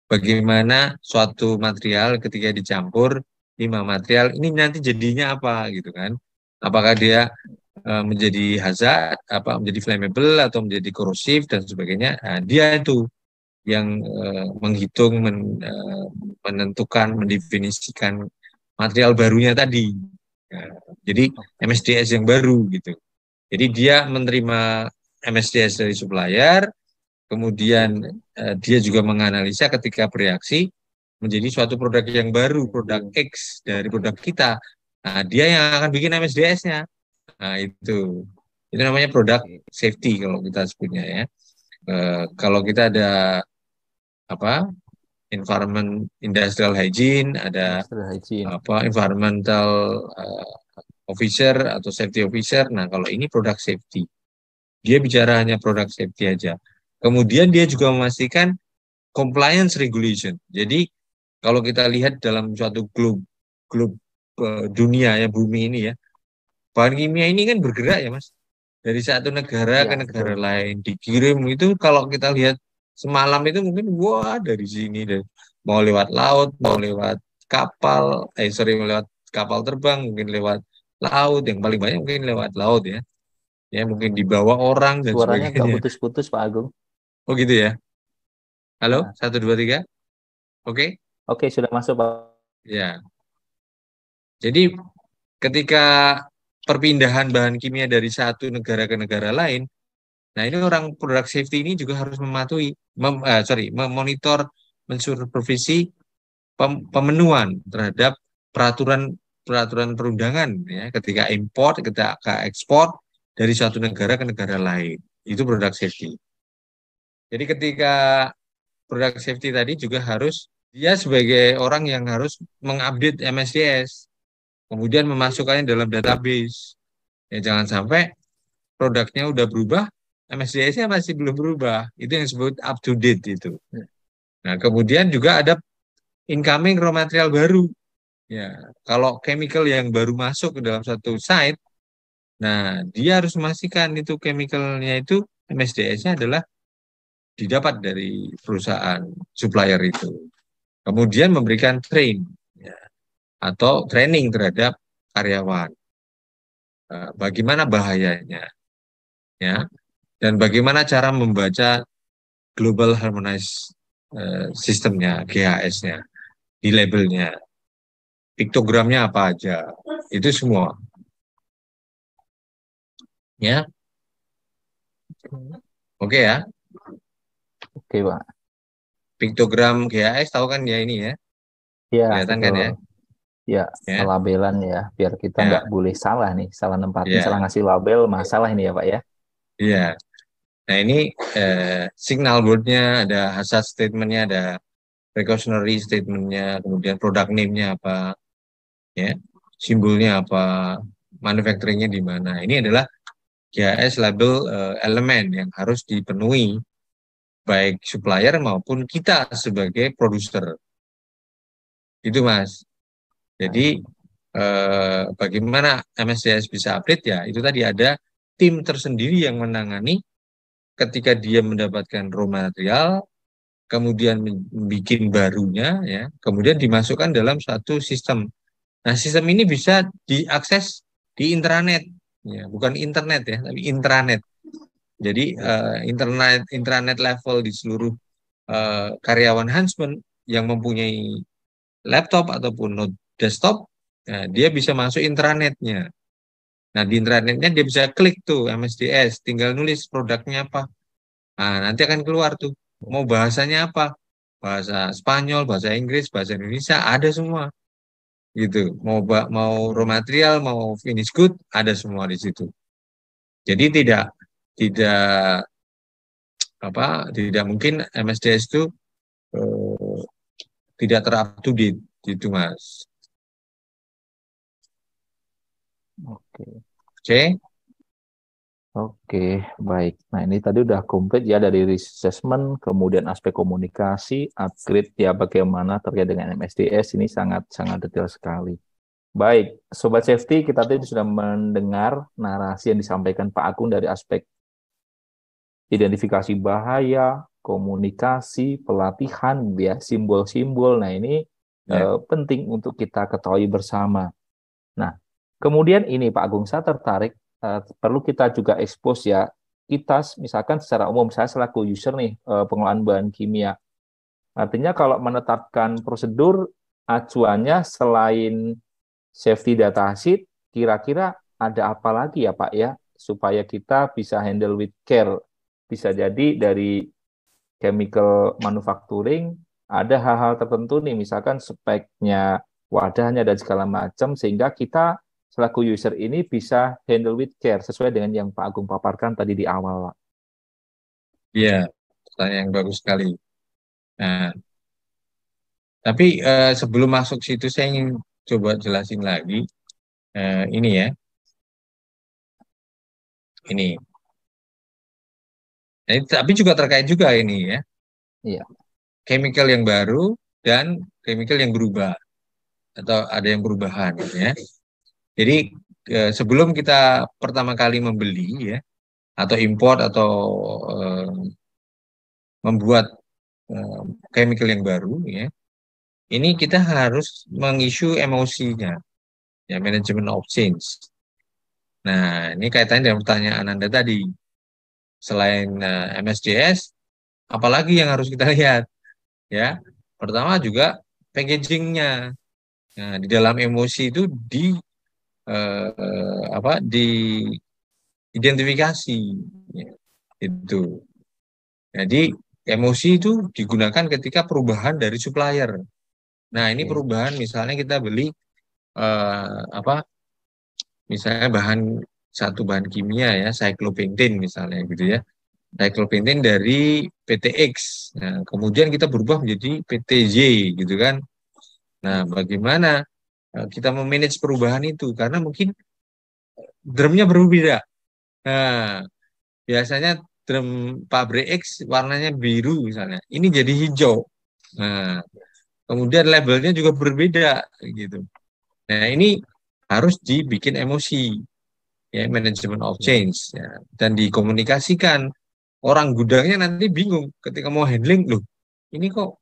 bagaimana suatu material ketika dicampur 5 material ini nanti jadinya apa, gitu kan? Apakah dia menjadi hazard, menjadi flammable atau menjadi korosif dan sebagainya. Nah, dia itu yang menghitung, menentukan, mendefinisikan material barunya tadi. Nah, jadi MSDS yang baru, gitu. Jadi dia menerima MSDS dari supplier, kemudian dia juga menganalisa ketika bereaksi menjadi suatu produk yang baru, produk X dari produk kita. Nah, dia yang akan bikin MSDS-nya. Nah, itu namanya product safety kalau kita sebutnya, ya. Kalau kita ada environment, industrial hygiene, ada Industrial hygiene. environmental officer atau safety officer. Nah, kalau ini product safety, dia bicara hanya product safety aja. Kemudian dia juga memastikan compliance regulation. Jadi kalau kita lihat dalam suatu globe dunia ya, bumi ini ya, bahan kimia ini kan bergerak ya Mas, dari satu negara ke Ya, negara betul. lain dikirim. Itu kalau kita lihat semalam itu mungkin wah dari sini mau lewat laut, mau lewat kapal, mau lewat kapal terbang, mungkin lewat laut, yang paling banyak mungkin lewat laut ya, ya mungkin dibawa orang dan Suaranya agak sebagainya. putus-putus, Pak Agung. Oh gitu ya. Halo, Nah, 1 2 3, oke. oke, sudah masuk, Pak. Ya, jadi ketika perpindahan bahan kimia dari satu negara ke negara lain, nah ini orang product safety ini juga harus memonitor, mensupervisi pemenuhan terhadap peraturan peraturan perundangan ya, ketika import, ketika ekspor dari suatu negara ke negara lain. Itu product safety. Jadi ketika product safety tadi juga harus dia sebagai orang yang harus mengupdate MSDS, kemudian memasukkannya dalam database. Ya jangan sampai produknya udah berubah, MSDS-nya masih belum berubah. Itu yang disebut up to date itu. Nah, kemudian juga ada incoming raw material baru. Ya, kalau chemical yang baru masuk ke dalam satu site, nah dia harus memastikan itu chemicalnya itu MSDS-nya adalah didapat dari perusahaan supplier itu. Kemudian memberikan ya, atau training terhadap karyawan. Bagaimana bahayanya, ya, dan bagaimana cara membaca Global Harmonized Sistemnya, GHS-nya, di labelnya, piktogramnya apa aja, itu semua. Ya, oke ya. Oke, Pak. Piktogram GHS tahu kan ya ini ya, Ya, kelihatan kan betul. ya, Ya, ya, pelabelan ya, biar kita nggak ya, boleh salah nih, salah nempatin, salah ya, ngasih label, masalah ini ya, Pak ya. iya. Nah ini signal boardnya ada, hazard statementnya ada, precautionary statementnya, kemudian product name-nya apa, ya, simbolnya apa, manufacturing-nya di mana. Ini adalah GHS label elemen yang harus dipenuhi baik supplier maupun kita sebagai produser. Itu Mas. Jadi Baik. bagaimana MSDS bisa update ya? Itu tadi ada tim tersendiri yang menangani ketika dia mendapatkan raw material, kemudian membuat barunya, ya, kemudian dimasukkan dalam satu sistem. Nah, sistem ini bisa diakses di intranet, ya, bukan internet ya, tapi intranet. Jadi intranet level di seluruh karyawan Huntsman yang mempunyai laptop ataupun desktop, nah, dia bisa masuk intranetnya. Nah, di intranetnya dia bisa klik tuh MSDS, tinggal nulis produknya apa. Nah, nanti akan keluar tuh. Mau bahasanya apa? Bahasa Spanyol, bahasa Inggris, bahasa Indonesia, ada semua. Gitu. Mau raw material, mau finish good, ada semua di situ. Jadi tidak tidak tidak mungkin MSDS itu eh, tidak ter-up to date gitu, Mas. Oke. Oke? Oke, baik. Nah, ini tadi udah komplit ya dari risk assessment, kemudian aspek komunikasi, upgrade ya bagaimana terkait dengan MSDS, ini sangat-sangat detail sekali. Baik, Sobat Safety, kita tadi sudah mendengar narasi yang disampaikan Pak Agung dari aspek identifikasi bahaya, komunikasi, pelatihan, ya, simbol-simbol. Nah, ini Ya. penting untuk kita ketahui bersama. Nah, kemudian ini Pak Agung, saya tertarik, perlu kita juga expose ya, kita misalkan secara umum, saya selaku user nih, pengelolaan bahan kimia. Artinya kalau menetapkan prosedur, acuannya selain safety data sheet, kira-kira ada apa lagi ya Pak ya, supaya kita bisa handle with care. Bisa jadi dari chemical manufacturing, ada hal-hal tertentu nih, misalkan speknya, wadahnya, dan segala macam, sehingga kita selaku user ini bisa handle with care, sesuai dengan yang Pak Agung paparkan tadi di awal, Pak. Iya, pertanyaan yang bagus sekali. Nah, Tapi sebelum masuk situ saya ingin coba jelasin lagi ini ya, ini. Nah, tapi juga terkait juga ini ya, Iya. chemical yang baru dan chemical yang berubah atau ada yang perubahan ya. Jadi sebelum kita pertama kali membeli ya atau import atau eh, membuat eh, chemical yang baru ya, ini kita harus mengisu emosinya ya, manajemen of change. Nah, ini kaitannya dengan pertanyaan Anda tadi. Selain MSDS, apalagi yang harus kita lihat ya? Pertama juga packagingnya. Nah, di dalam emosi itu diidentifikasi ya, itu. Jadi emosi itu digunakan ketika perubahan dari supplier. Nah, ini Oke. perubahan misalnya kita beli apa? Misalnya satu bahan kimia ya, cyclopentin misalnya gitu ya. Cyclopentin dari PT X. Nah, kemudian kita berubah menjadi PT Y gitu kan. Nah, bagaimana kita memanage perubahan itu? Karena mungkin drumnya berbeda. Nah, biasanya drum pabrik X warnanya biru misalnya. Ini jadi hijau. Nah, kemudian labelnya juga berbeda gitu. Nah, ini harus dibikin emosi ya, manajemen of Oke. change ya, dan dikomunikasikan. Orang gudangnya nanti bingung ketika mau handling loh. Ini kok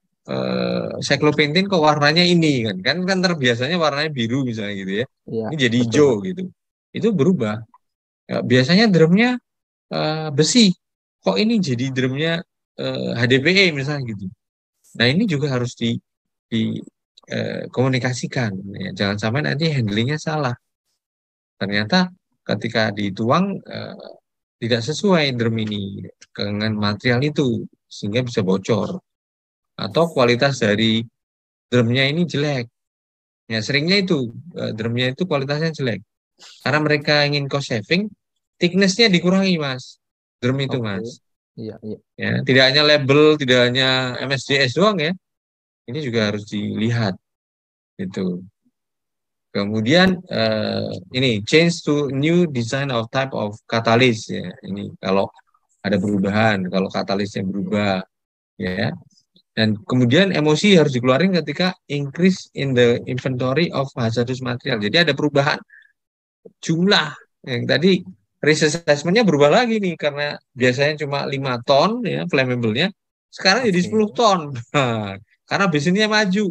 cyclopentin kok warnanya ini kan terbiasanya warnanya biru misalnya gitu ya. Iya, Ini jadi betul, hijau Pak. gitu. Itu berubah. Ya, biasanya drumnya besi. Kok ini jadi drumnya HDPE misalnya gitu. Nah, ini juga harus komunikasikan. Ya. Jangan sampai nanti handlingnya salah. Ternyata ketika dituang tidak sesuai drum ini dengan material itu sehingga bisa bocor atau kualitas dari drumnya ini jelek. Ya, seringnya itu drumnya itu kualitasnya jelek. Karena mereka ingin cost saving, thickness-nya dikurangi, Mas. Drum itu, Oke. Mas. Iya, iya. Ya, tidak hanya label, tidak hanya MSDS doang ya. Ini juga harus dilihat gitu. Kemudian ini change to new design of type of catalyst ya. Ini kalau ada perubahan, kalau katalisnya berubah ya. Dan kemudian emosi harus dikeluarkan ketika increase in the inventory of hazardous material. Jadi ada perubahan jumlah yang tadi risk assessment-nya berubah lagi nih karena biasanya cuma 5 ton ya flammable-nya sekarang jadi Oke. 10 ton. Nah, karena bisnisnya maju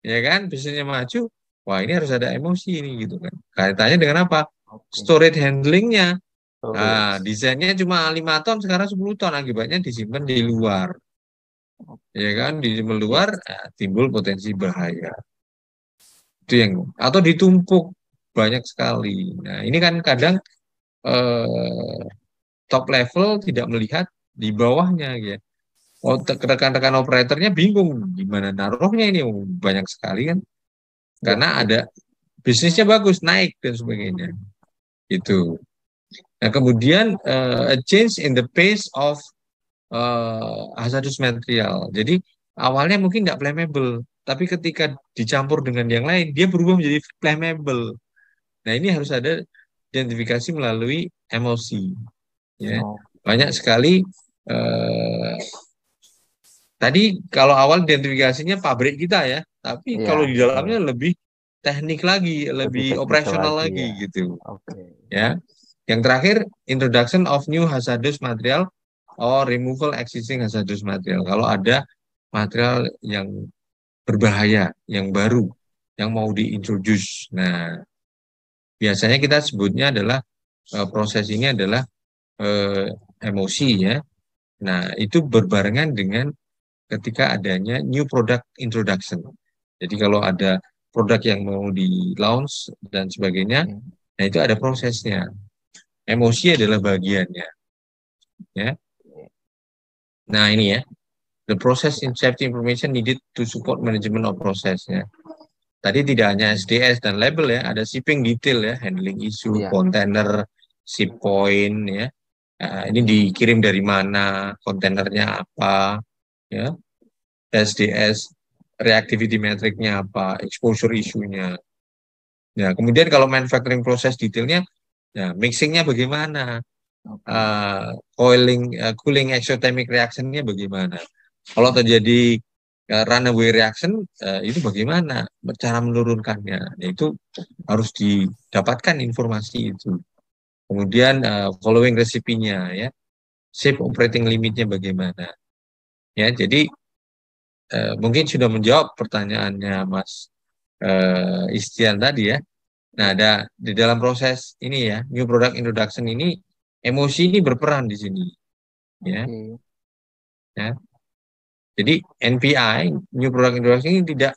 ya kan, bisnisnya maju. Wah, ini harus ada emosi ini gitu kan. Kaitannya dengan apa? Oke. Storage handling-nya. Nah, Storage. desainnya cuma 5 ton sekarang 10 ton akibatnya disimpan di luar. Ya kan, di Iya. luar timbul potensi bahaya. Itu yang atau ditumpuk banyak sekali. Nah, ini kan kadang eh, top level tidak melihat di bawahnya ya. Oh, rekan-rekan operatornya bingung gimana naruhnya ini. Oh, banyak sekali kan Iya, karena iya. ada bisnisnya bagus naik dan sebagainya. Itu. Nah, kemudian a change in the pace of hazardous material. Jadi awalnya mungkin nggak flammable, tapi ketika dicampur dengan yang lain, dia berubah menjadi flammable. Nah, ini harus ada identifikasi melalui emosi. Ya, banyak Oke. sekali. eh, Tadi kalau awal identifikasinya pabrik kita ya, tapi Iya, kalau di betul. dalamnya lebih teknik lagi, Lebih lebih teknikal operasional lagi lagi ya. gitu. Oke. Ya, yang terakhir introduction of new hazardous material or removal existing hazardous material. Kalau ada material yang berbahaya, yang baru, yang mau diintroduce. Nah, biasanya kita sebutnya adalah proses ini adalah eh, emosi ya. Nah, itu berbarengan dengan ketika adanya new product introduction. Jadi kalau ada produk yang mau di launch dan sebagainya, Oke. nah itu ada prosesnya. Emosi adalah bagiannya, ya. Nah ini ya, the process in safety information needed to support management of processnya. Tadi tidak hanya SDS dan label ya, ada shipping detail ya, handling issue, Iya. kontainer, ship point ya. Ini dikirim dari mana, kontainernya apa, ya, SDS, reactivity metricnya apa, exposure isunya. Ya, kemudian kalau manufacturing proses detailnya, ya mixingnya bagaimana, cooling exothermic reactionnya bagaimana. Kalau terjadi runaway reaction, itu bagaimana cara menurunkannya. Ya, itu harus didapatkan informasi itu. Kemudian following resipinya, ya, safe operating limitnya bagaimana. Ya, jadi mungkin sudah menjawab pertanyaannya Mas Istian tadi ya. Nah, ada di dalam proses ini ya, new product introduction ini emosi ini berperan di sini, ya. Ya. Jadi NPI, new product introduction ini tidak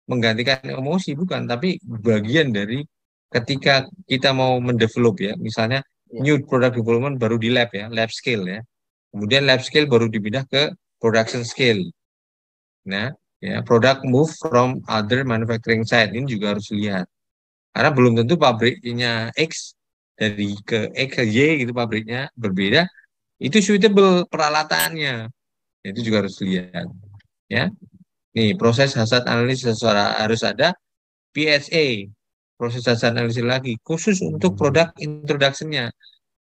menggantikan emosi, bukan, tapi bagian dari ketika kita mau mendevelop ya, misalnya new product development baru di lab ya, lab scale ya. Kemudian lab scale baru dipindah ke production scale. Nah, ya, product move from other manufacturing site ini juga harus lihat. Karena belum tentu pabriknya X dari ke X ke Y gitu pabriknya berbeda, itu suitable peralatannya. Itu juga harus lihat. Ya, nih proses hazard analisis harus ada PSA, proses hazard analisis lagi khusus untuk produk introduction-nya.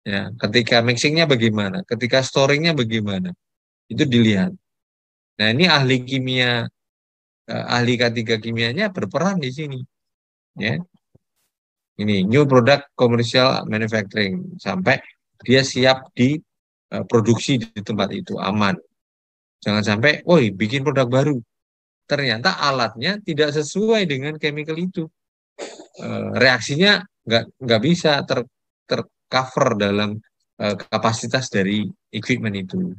Ya, ketika mixingnya bagaimana, ketika storingnya bagaimana, itu dilihat. Nah, ini ahli kimia, ahli K3 kimianya berperan di sini. Ya, ini new product commercial manufacturing sampai dia siap diproduksi di tempat itu aman. Jangan sampai, woi bikin produk baru, ternyata alatnya tidak sesuai dengan chemical itu. Reaksinya nggak bisa tercover dalam kapasitas dari equipment itu.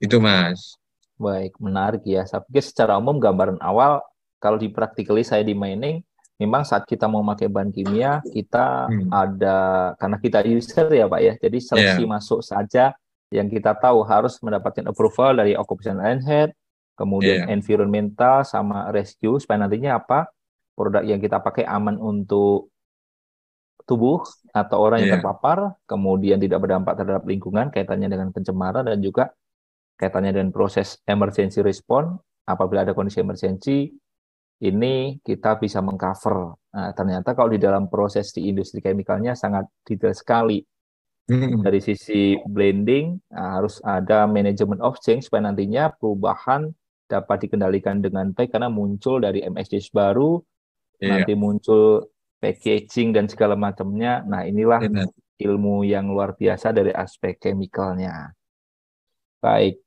Itu Mas. Baik, menarik ya. Saya pikir secara umum gambaran awal, kalau di practically saya di mining, memang saat kita mau pakai bahan kimia, kita ada, karena kita user ya Pak ya, jadi seleksi masuk saja yang kita tahu harus mendapatkan approval dari occupational head, kemudian environmental sama rescue, supaya nantinya apa, produk yang kita pakai aman untuk tubuh atau orang yang terpapar, kemudian tidak berdampak terhadap lingkungan, kaitannya dengan pencemaran, dan juga kaitannya dengan proses emergency response. Apabila ada kondisi emergency, ini kita bisa mengcover. Nah, ternyata kalau di dalam proses di industri chemicalnya sangat detail sekali. Dari sisi blending, harus ada manajemen of change supaya nantinya perubahan dapat dikendalikan dengan baik, karena muncul dari MSDs baru, nanti muncul packaging dan segala macamnya. Nah, inilah ilmu yang luar biasa dari aspek chemicalnya. Baik.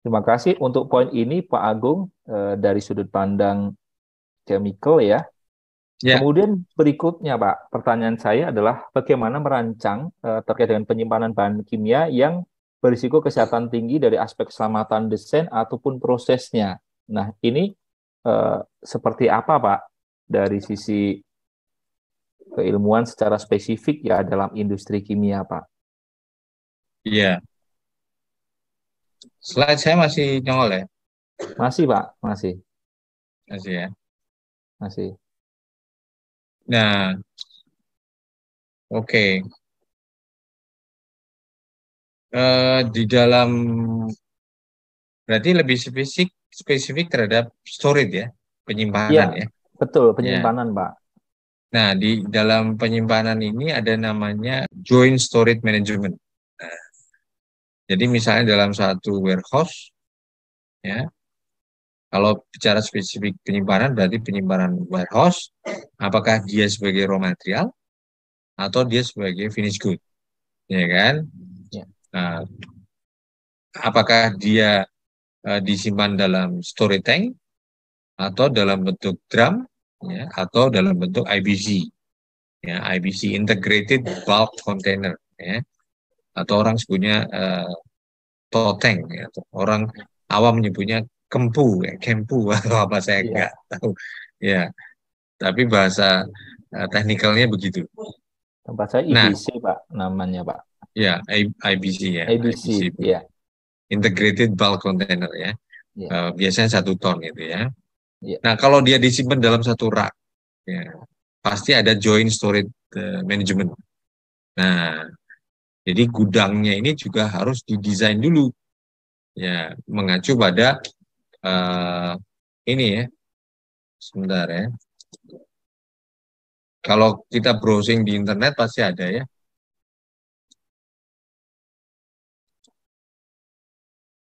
Terima kasih untuk poin ini Pak Agung dari sudut pandang chemical ya. Kemudian berikutnya Pak, pertanyaan saya adalah bagaimana merancang terkait dengan penyimpanan bahan kimia yang berisiko kesehatan tinggi dari aspek keselamatan desain ataupun prosesnya. Nah, ini seperti apa Pak dari sisi keilmuan secara spesifik ya dalam industri kimia Pak? Iya. Slide saya masih nyongol ya? Masih Pak, masih. Masih ya? Masih. Nah, oke. Di dalam, berarti lebih spesifik terhadap storage ya, penyimpanan ya? Betul, penyimpanan Pak. Nah, di dalam penyimpanan ini ada namanya joint storage management. Nah, jadi misalnya dalam satu warehouse, ya, kalau bicara spesifik penyimpanan, berarti penyimpanan warehouse, apakah dia sebagai raw material atau dia sebagai finished good, ya kan? Nah, apakah dia disimpan dalam storage tank atau dalam bentuk drum, ya, atau dalam bentuk IBC, ya, IBC Integrated Bulk Container, ya, atau orang sebutnya toteng, ya, atau orang awam menyebutnya kempu, ya, kempu atau apa saya nggak tahu, ya, tapi bahasa teknikalnya begitu. Tempat saya IBC Pak, namanya Pak. Ya, IBC ya, IBC, ya. Integrated Bulk Container ya, biasanya 1 ton gitu ya. Nah, kalau dia disimpan dalam satu rak, ya, pasti ada joint storage management. Nah, jadi gudangnya ini juga harus didesain dulu, ya, mengacu pada eh, ini ya, sebentar ya. Kalau kita browsing di internet pasti ada ya.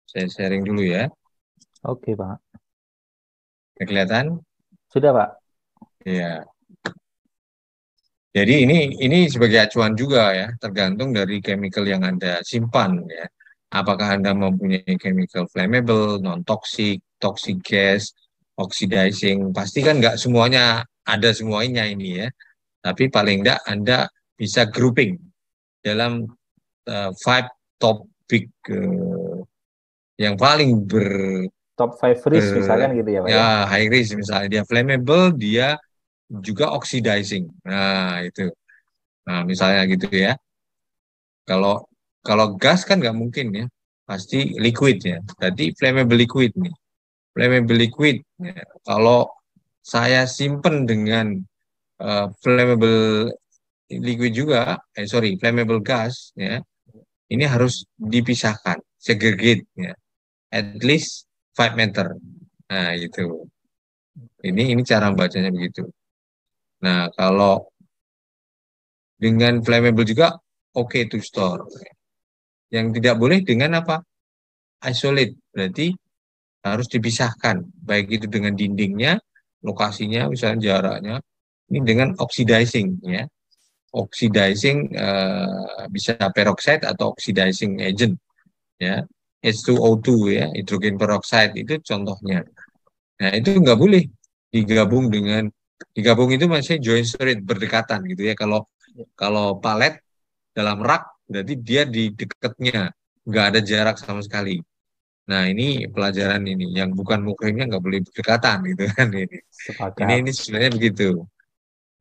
Saya sharing dulu ya. Oke, Pak. Kelihatan? Sudah, Pak. Ya. Jadi ini sebagai acuan juga ya, tergantung dari chemical yang Anda simpan ya. Apakah Anda mempunyai chemical flammable, non-toxic, toxic gas, oxidizing, pasti kan nggak semuanya ada semuanya ini ya. Tapi paling nggak Anda bisa grouping dalam five topik yang paling Top 5 risk ber misalkan gitu ya, Pak ya ya. high risk, misalnya dia flammable, dia juga oxidizing. Nah, itu. Nah, misalnya gitu ya. Kalau kalau gas kan nggak mungkin ya, pasti liquid ya. Tadi flammable liquid nih, flammable liquid. Ya. Kalau saya simpen dengan flammable liquid juga, flammable gas ya, ini harus dipisahkan, segregate ya, at least 5 meter. Nah itu, ini cara bacanya begitu. Nah kalau dengan flammable juga oke to store. Yang tidak boleh dengan apa? Isolate, berarti harus dipisahkan, baik itu dengan dindingnya, lokasinya, misalnya jaraknya, ini dengan oxidizing ya. Oxidizing bisa peroxide atau oxidizing agent ya. H2O2 ya, hidrogen peroxide itu contohnya. Nah, itu nggak boleh digabung itu masih joint storage berdekatan gitu ya. Kalau kalau palet dalam rak berarti dia di dekatnya, nggak ada jarak sama sekali. Nah, ini pelajaran ini yang bukan mukrimnya nggak boleh berdekatan gitu kan ini. Ini Sepakat. ini sebenarnya begitu.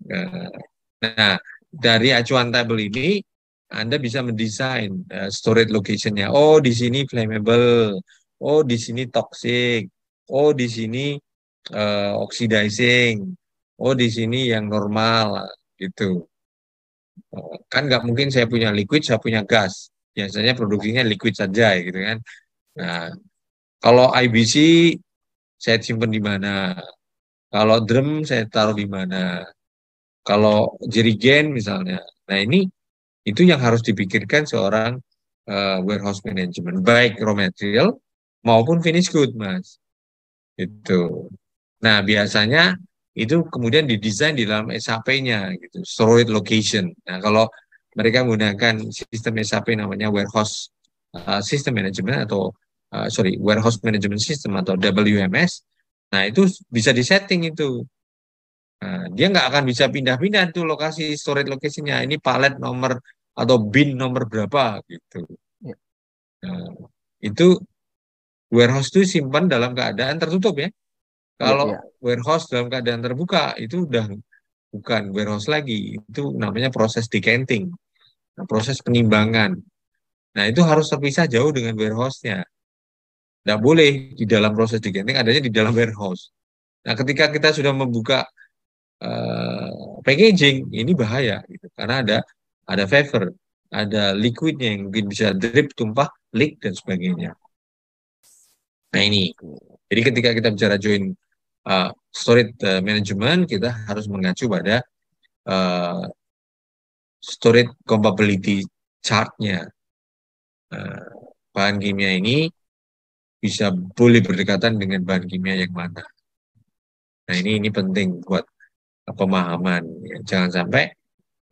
Eh, Nah, dari acuan tabel ini Anda bisa mendesain storage location-nya. Oh, di sini flammable. Oh, di sini toxic. Oh, di sini oxidizing. Oh, di sini yang normal gitu. Kan nggak mungkin saya punya liquid, saya punya gas. Biasanya produksinya liquid saja gitu kan. Nah, kalau IBC saya simpan di mana? Kalau drum saya taruh di mana? Kalau jerigen misalnya. Nah, ini itu yang harus dipikirkan seorang warehouse management, baik raw material maupun finished good, Mas. Itu. Nah, biasanya itu kemudian didesain di dalam SAP-nya gitu, storage location. Nah, kalau mereka menggunakan sistem SAP namanya warehouse system management atau warehouse management system atau WMS. Nah, itu bisa disetting itu. Nah, dia nggak akan bisa pindah-pindah tuh lokasi storage location-nya. Ini palet nomor atau bin nomor berapa gitu. Ya, Nah, itu warehouse itu simpan dalam keadaan tertutup ya. ya, Kalau ya. warehouse dalam keadaan terbuka itu udah bukan warehouse lagi. Itu namanya proses decanting, nah, proses penimbangan. Nah, itu harus terpisah jauh dengan warehouse-nya. Tidak boleh di dalam proses decanting, adanya di dalam warehouse. Nah, ketika kita sudah membuka packaging ini bahaya gitu karena ada vapor, ada liquidnya yang mungkin bisa drip, tumpah, leak dan sebagainya. Nah ini, Oke. jadi ketika kita bicara joint storage management, kita harus mengacu pada uh, storage compatibility chart-nya. Uh, Bahan kimia ini bisa boleh berdekatan dengan bahan kimia yang mana. Nah ini penting buat pemahaman. Ya. Jangan sampai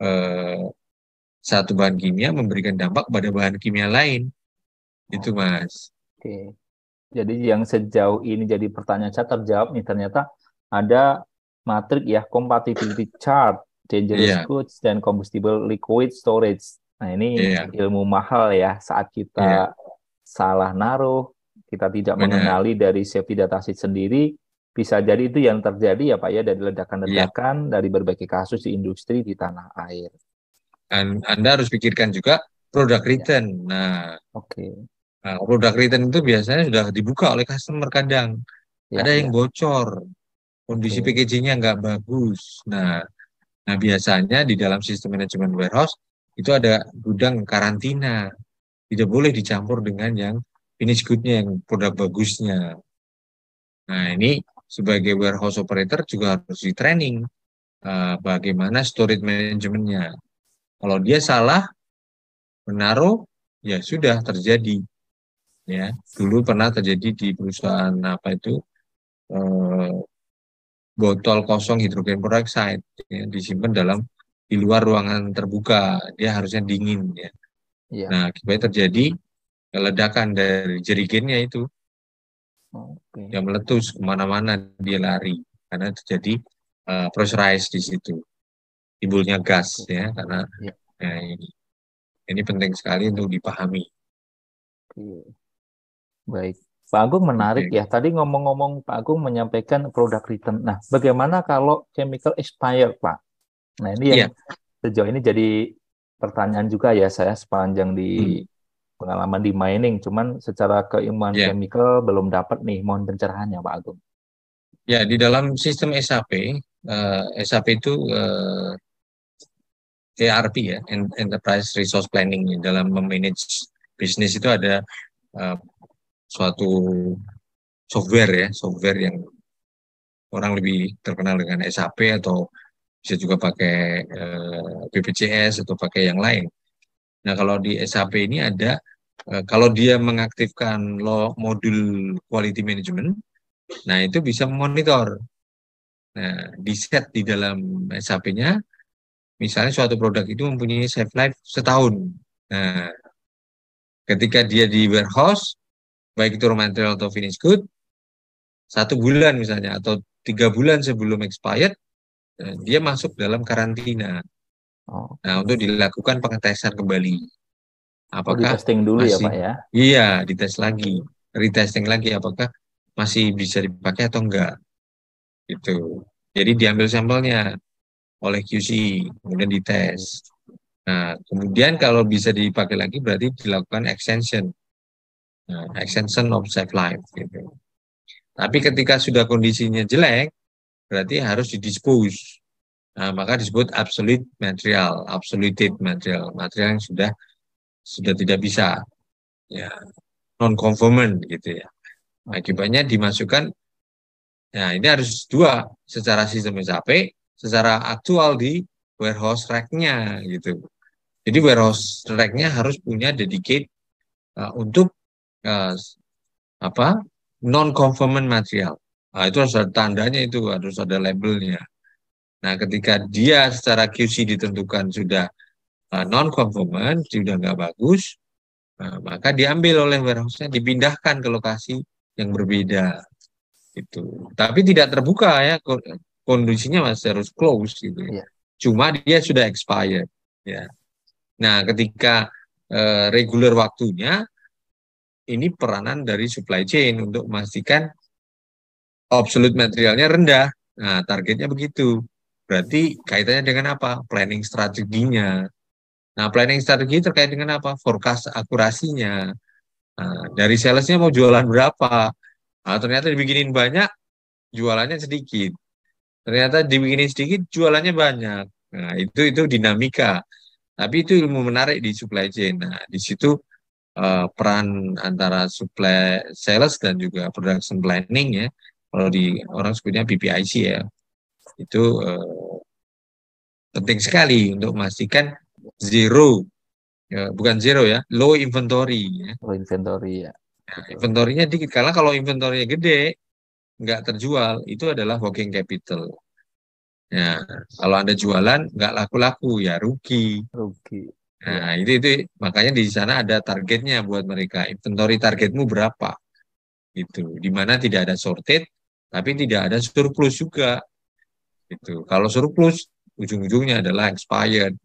uh, satu bahan kimia memberikan dampak pada bahan kimia lain. Itu Mas. Oke. Jadi yang sejauh ini jadi pertanyaan saya terjawab nih, ternyata ada matrik ya, compatibility chart, dangerous Iya, goods dan combustible liquid storage. Nah, ini iya, ilmu mahal ya saat kita iya, salah naruh, kita tidak benar. mengenali dari safety data sheet sendiri, bisa jadi itu yang terjadi ya Pak ya, dari Iya. ledakan-ledakan dari berbagai kasus di industri di tanah air. Anda harus pikirkan juga produk Ya, return. oke. Produk return itu biasanya sudah dibuka oleh customer kadang. Ya, Ada yang ya. bocor, kondisi Oke. packagingnya nggak bagus. Nah, biasanya di dalam sistem manajemen warehouse itu ada gudang karantina. Tidak boleh dicampur dengan yang finish good-nya, yang produk bagusnya. Nah, ini sebagai warehouse operator juga harus di training bagaimana storage manajemennya. Kalau dia salah menaruh, ya sudah terjadi. Ya, dulu pernah terjadi di perusahaan apa itu eh, botol kosong hidrogen peroksida ya, disimpan di luar ruangan terbuka, dia harusnya dingin ya. Iya. Nah, akibatnya terjadi ledakan dari jerigennya itu, Oke. yang meletus kemana-mana dia lari karena terjadi pressurize di situ, timbulnya gas Oke. ya karena Iya. ya, ini penting sekali untuk dipahami. Oke. Baik. Pak Agung menarik Oke. ya. Tadi ngomong-ngomong Pak Agung menyampaikan product return. Nah, bagaimana kalau chemical expired, Pak? Nah, ini yang Iya, sejauh ini jadi pertanyaan juga ya saya sepanjang di hmm, pengalaman di mining. Cuman secara keilmuan ya, chemical belum dapat nih, mohon pencerahannya Pak Agung. ya di dalam sistem SAP, SAP itu ERP ya, Enterprise Resource Planning dalam memanage bisnis itu ada eh, suatu software yang orang lebih terkenal dengan SAP atau bisa juga pakai BPJS atau pakai yang lain. Nah, kalau di SAP ini ada kalau dia mengaktifkan modul quality management, nah itu bisa memonitor. Nah, di set di dalam SAP-nya, misalnya suatu produk itu mempunyai shelf life setahun. Nah, ketika dia di warehouse, baik itu raw material atau finished good, 1 bulan misalnya atau 3 bulan sebelum expired, dia masuk dalam karantina. Nah, Oke. untuk dilakukan pengetesan kembali, Oh, di apakah testing dulu ya masih, Pak ya? iya, dites lagi, Oke. retesting lagi, apakah masih bisa dipakai atau enggak, gitu. Jadi diambil sampelnya oleh QC, kemudian dites. Nah, kemudian kalau bisa dipakai lagi berarti dilakukan extension, nah, extension of shelf life, gitu. Tapi ketika sudah kondisinya jelek, berarti harus didispose. Nah, maka disebut obsolete material, obsoleted material, material yang sudah tidak bisa, ya, non conformant gitu ya. Oke. Akibatnya dimasukkan, ya ini harus dua, secara sistem SAP, secara aktual di warehouse rack-nya gitu. Jadi warehouse rack-nya harus punya dedicate untuk uh, apa non conformant material. Nah, itu harus ada tandanya, itu harus ada labelnya. Nah, ketika dia secara QC ditentukan sudah non conformant, sudah nggak bagus, maka diambil oleh warehouse-nya, dipindahkan ke lokasi yang berbeda itu. Tapi tidak terbuka ya, kondisinya masih harus close gitu ya. Iya. Cuma dia sudah expired ya. Nah, ketika regular waktunya, ini peranan dari supply chain untuk memastikan absolute materialnya rendah. Nah, targetnya begitu. Berarti kaitannya dengan apa? Planning strateginya. Nah, planning strategi terkait dengan apa? Forecast akurasinya. Nah, dari salesnya mau jualan berapa? Nah, ternyata dibikinin banyak, jualannya sedikit. Ternyata dibikinin sedikit, jualannya banyak. Nah, itu dinamika. Tapi itu ilmu menarik di supply chain. Nah, di situ peran antara supply sales dan juga production planning ya. Kalau di orang sebutnya BPIC ya. Itu penting sekali untuk memastikan zero, ya, bukan zero ya, low inventory ya. Oh, inventory ya. Nah, Betul. inventorinya dikit, karena kalau inventorinya gede, nggak terjual, itu adalah working capital. Ya, kalau Anda jualan nggak laku-laku, ya rugi. Rugi. Nah, Ya. itu makanya di sana ada targetnya buat mereka. Inventory targetmu berapa? Gitu. Di mana tidak ada shortage, tapi tidak ada surplus juga. Gitu. Kalau surplus, ujung-ujungnya adalah expired.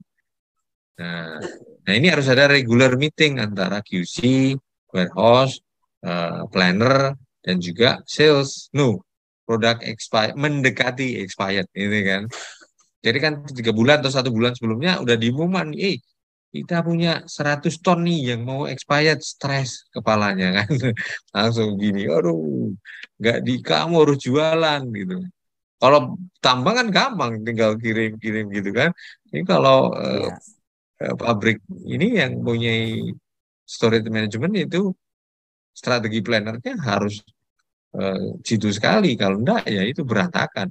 Nah, nah, ini harus ada regular meeting antara QC, warehouse, planner, dan juga sales. No, produk expired, mendekati expired, ini kan. Jadi kan 3 bulan atau 1 bulan sebelumnya udah diumuman, kita punya 100 ton nih yang mau expired, stres kepalanya kan. Langsung gini, aduh, nggak di kamu harus jualan gitu. Kalau tambang kan gampang, tinggal kirim-kirim gitu kan. Ini kalau Iya. pabrik ini yang punya storage management itu strategi plannernya harus jitu sekali. Kalau enggak ya itu berantakan.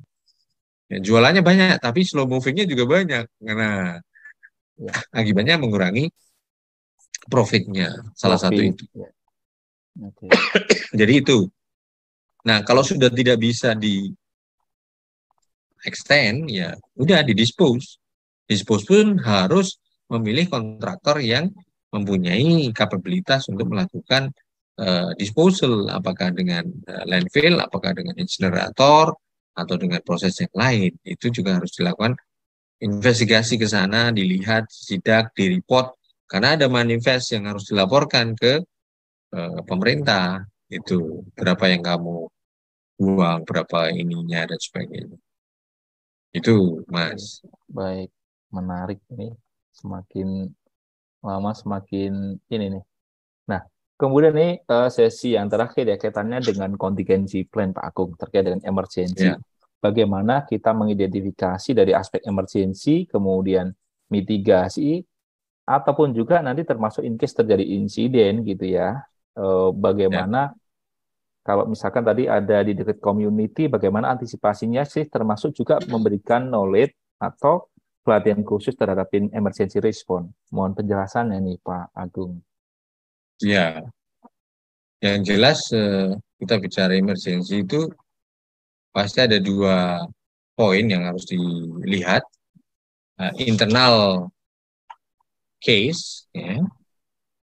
Ya, jualannya banyak, tapi slow movingnya juga banyak. Nah, Ya, akibatnya mengurangi profitnya. Salah satu profit. itu. Ya. Oke. Jadi itu. Nah, kalau sudah tidak bisa di extend, ya udah di dispose. Dispose pun harus memilih kontraktor yang mempunyai kapabilitas untuk melakukan disposal, apakah dengan landfill, apakah dengan insinerator, atau dengan proses yang lain. Itu juga harus dilakukan investigasi ke sana, dilihat, sidak, direport, karena ada manifest yang harus dilaporkan ke pemerintah. Itu berapa yang kamu buang, berapa ininya, dan sebagainya. Itu, Mas. Baik, menarik nih. Semakin lama semakin ini nih. Nah, kemudian nih sesi yang terakhir ya kaitannya dengan contingency plan Pak Agung terkait dengan emergency. Ya, Bagaimana kita mengidentifikasi dari aspek emergency, kemudian mitigasi, ataupun juga nanti termasuk in case terjadi insiden gitu ya. ya. Bagaimana kalau misalkan tadi ada di dekat community, bagaimana antisipasinya sih, termasuk juga memberikan knowledge atau pelatihan khusus terhadap emergency response. Mohon penjelasannya nih Pak Agung. Ya, yang jelas kita bicara emergency itu pasti ada dua poin yang harus dilihat. Internal case, ya.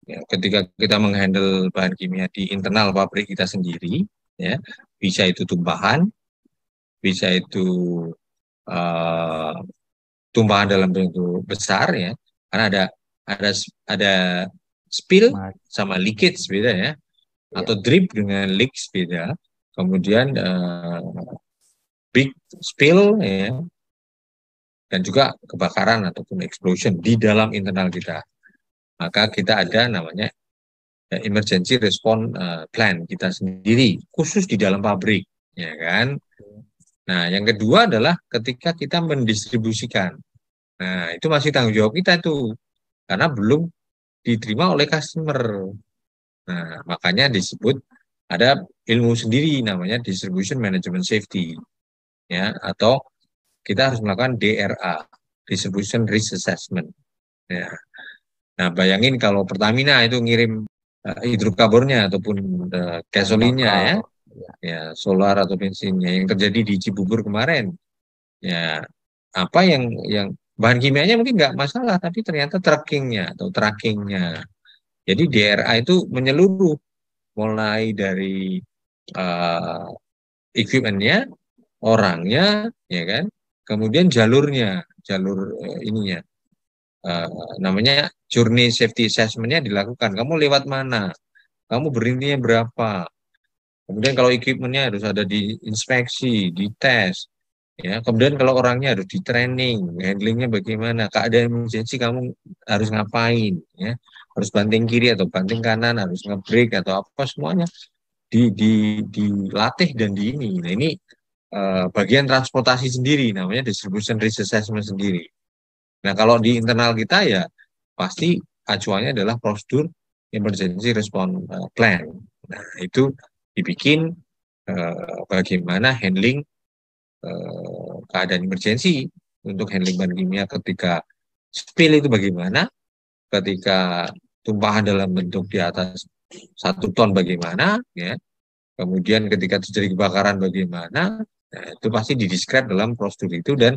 Ya, ketika kita menghandle bahan kimia di internal pabrik kita sendiri, ya, bisa itu tumpahan, bisa itu eh, tumpahan dalam bentuk besar, ya, karena ada ada spill Mas, sama leakage beda, ya, ya, atau drip dengan leaks beda. Kemudian big spill, ya, dan juga kebakaran ataupun explosion di dalam internal kita. Maka kita ada namanya emergency response plan kita sendiri, khusus di dalam pabrik, ya kan? Nah, yang kedua adalah ketika kita mendistribusikan. Nah, itu masih tanggung jawab kita tuh, karena belum diterima oleh customer. Nah, makanya disebut ada ilmu sendiri namanya distribution management safety, ya, atau kita harus melakukan DRA, distribution risk assessment. Ya. Nah, bayangin kalau Pertamina itu ngirim hidrokarburnya ataupun bahan gasolinnya, bakar, ya, ya, ya solar atau bensinnya yang terjadi di Cibubur kemarin, ya apa yang bahan kimianya mungkin nggak masalah, tapi ternyata trackingnya atau trackingnya. Jadi DRA itu menyeluruh, mulai dari uh, equipmentnya, orangnya, ya kan, kemudian jalur ininya. Uh, Namanya journey safety assessment-nya dilakukan. Kamu lewat mana? Kamu berhentinya berapa? Kemudian kalau equipment-nya harus ada diinspeksi, dites, ya. Kemudian kalau orangnya harus di training, handlingnya bagaimana, keadaan emergency kamu harus ngapain, ya. Harus banting kiri atau banting kanan, harus nge-brake atau apa, semuanya dilatih dan di ini. Nah, ini bagian transportasi sendiri, namanya distribution risk assessment sendiri. Nah, kalau di internal kita ya pasti acuannya adalah prosedur emergency response plan. Nah, itu dibikin bagaimana handling keadaan emergency, untuk handling bahan kimia ketika spill itu bagaimana, ketika tumpahan dalam bentuk di atas 1 ton bagaimana, ya, kemudian ketika terjadi kebakaran bagaimana. Nah, itu pasti didescribe dalam prosedur itu dan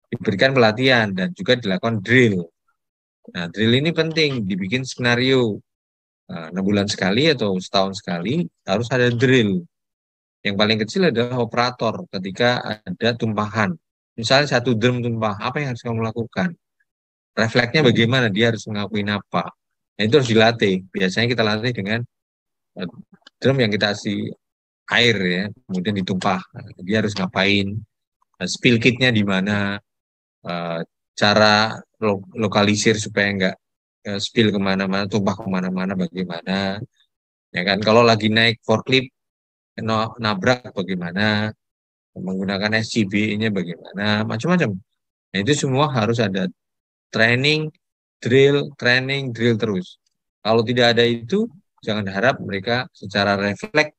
diberikan pelatihan dan juga dilakukan drill. Nah, drill ini penting, dibikin skenario. 6 bulan sekali atau setahun sekali harus ada drill. Yang paling kecil adalah operator ketika ada tumpahan. Misalnya 1 drum tumpah, apa yang harus kamu lakukan? Refleksnya bagaimana? Dia harus ngakuin apa? Nah, itu harus dilatih. Biasanya kita latih dengan eh, drum yang kita kasih air, ya, kemudian ditumpah. Nah, dia harus ngapain? Spill kitnya di mana? Eh, Cara lokalisir supaya nggak spill kemana-mana, tumpah kemana-mana bagaimana? Ya kan? Kalau lagi naik forklift, nabrak bagaimana? Menggunakan SCBA-nya bagaimana? Macam-macam. Nah, itu semua harus ada training, drill terus. Kalau tidak ada itu, jangan harap mereka secara refleks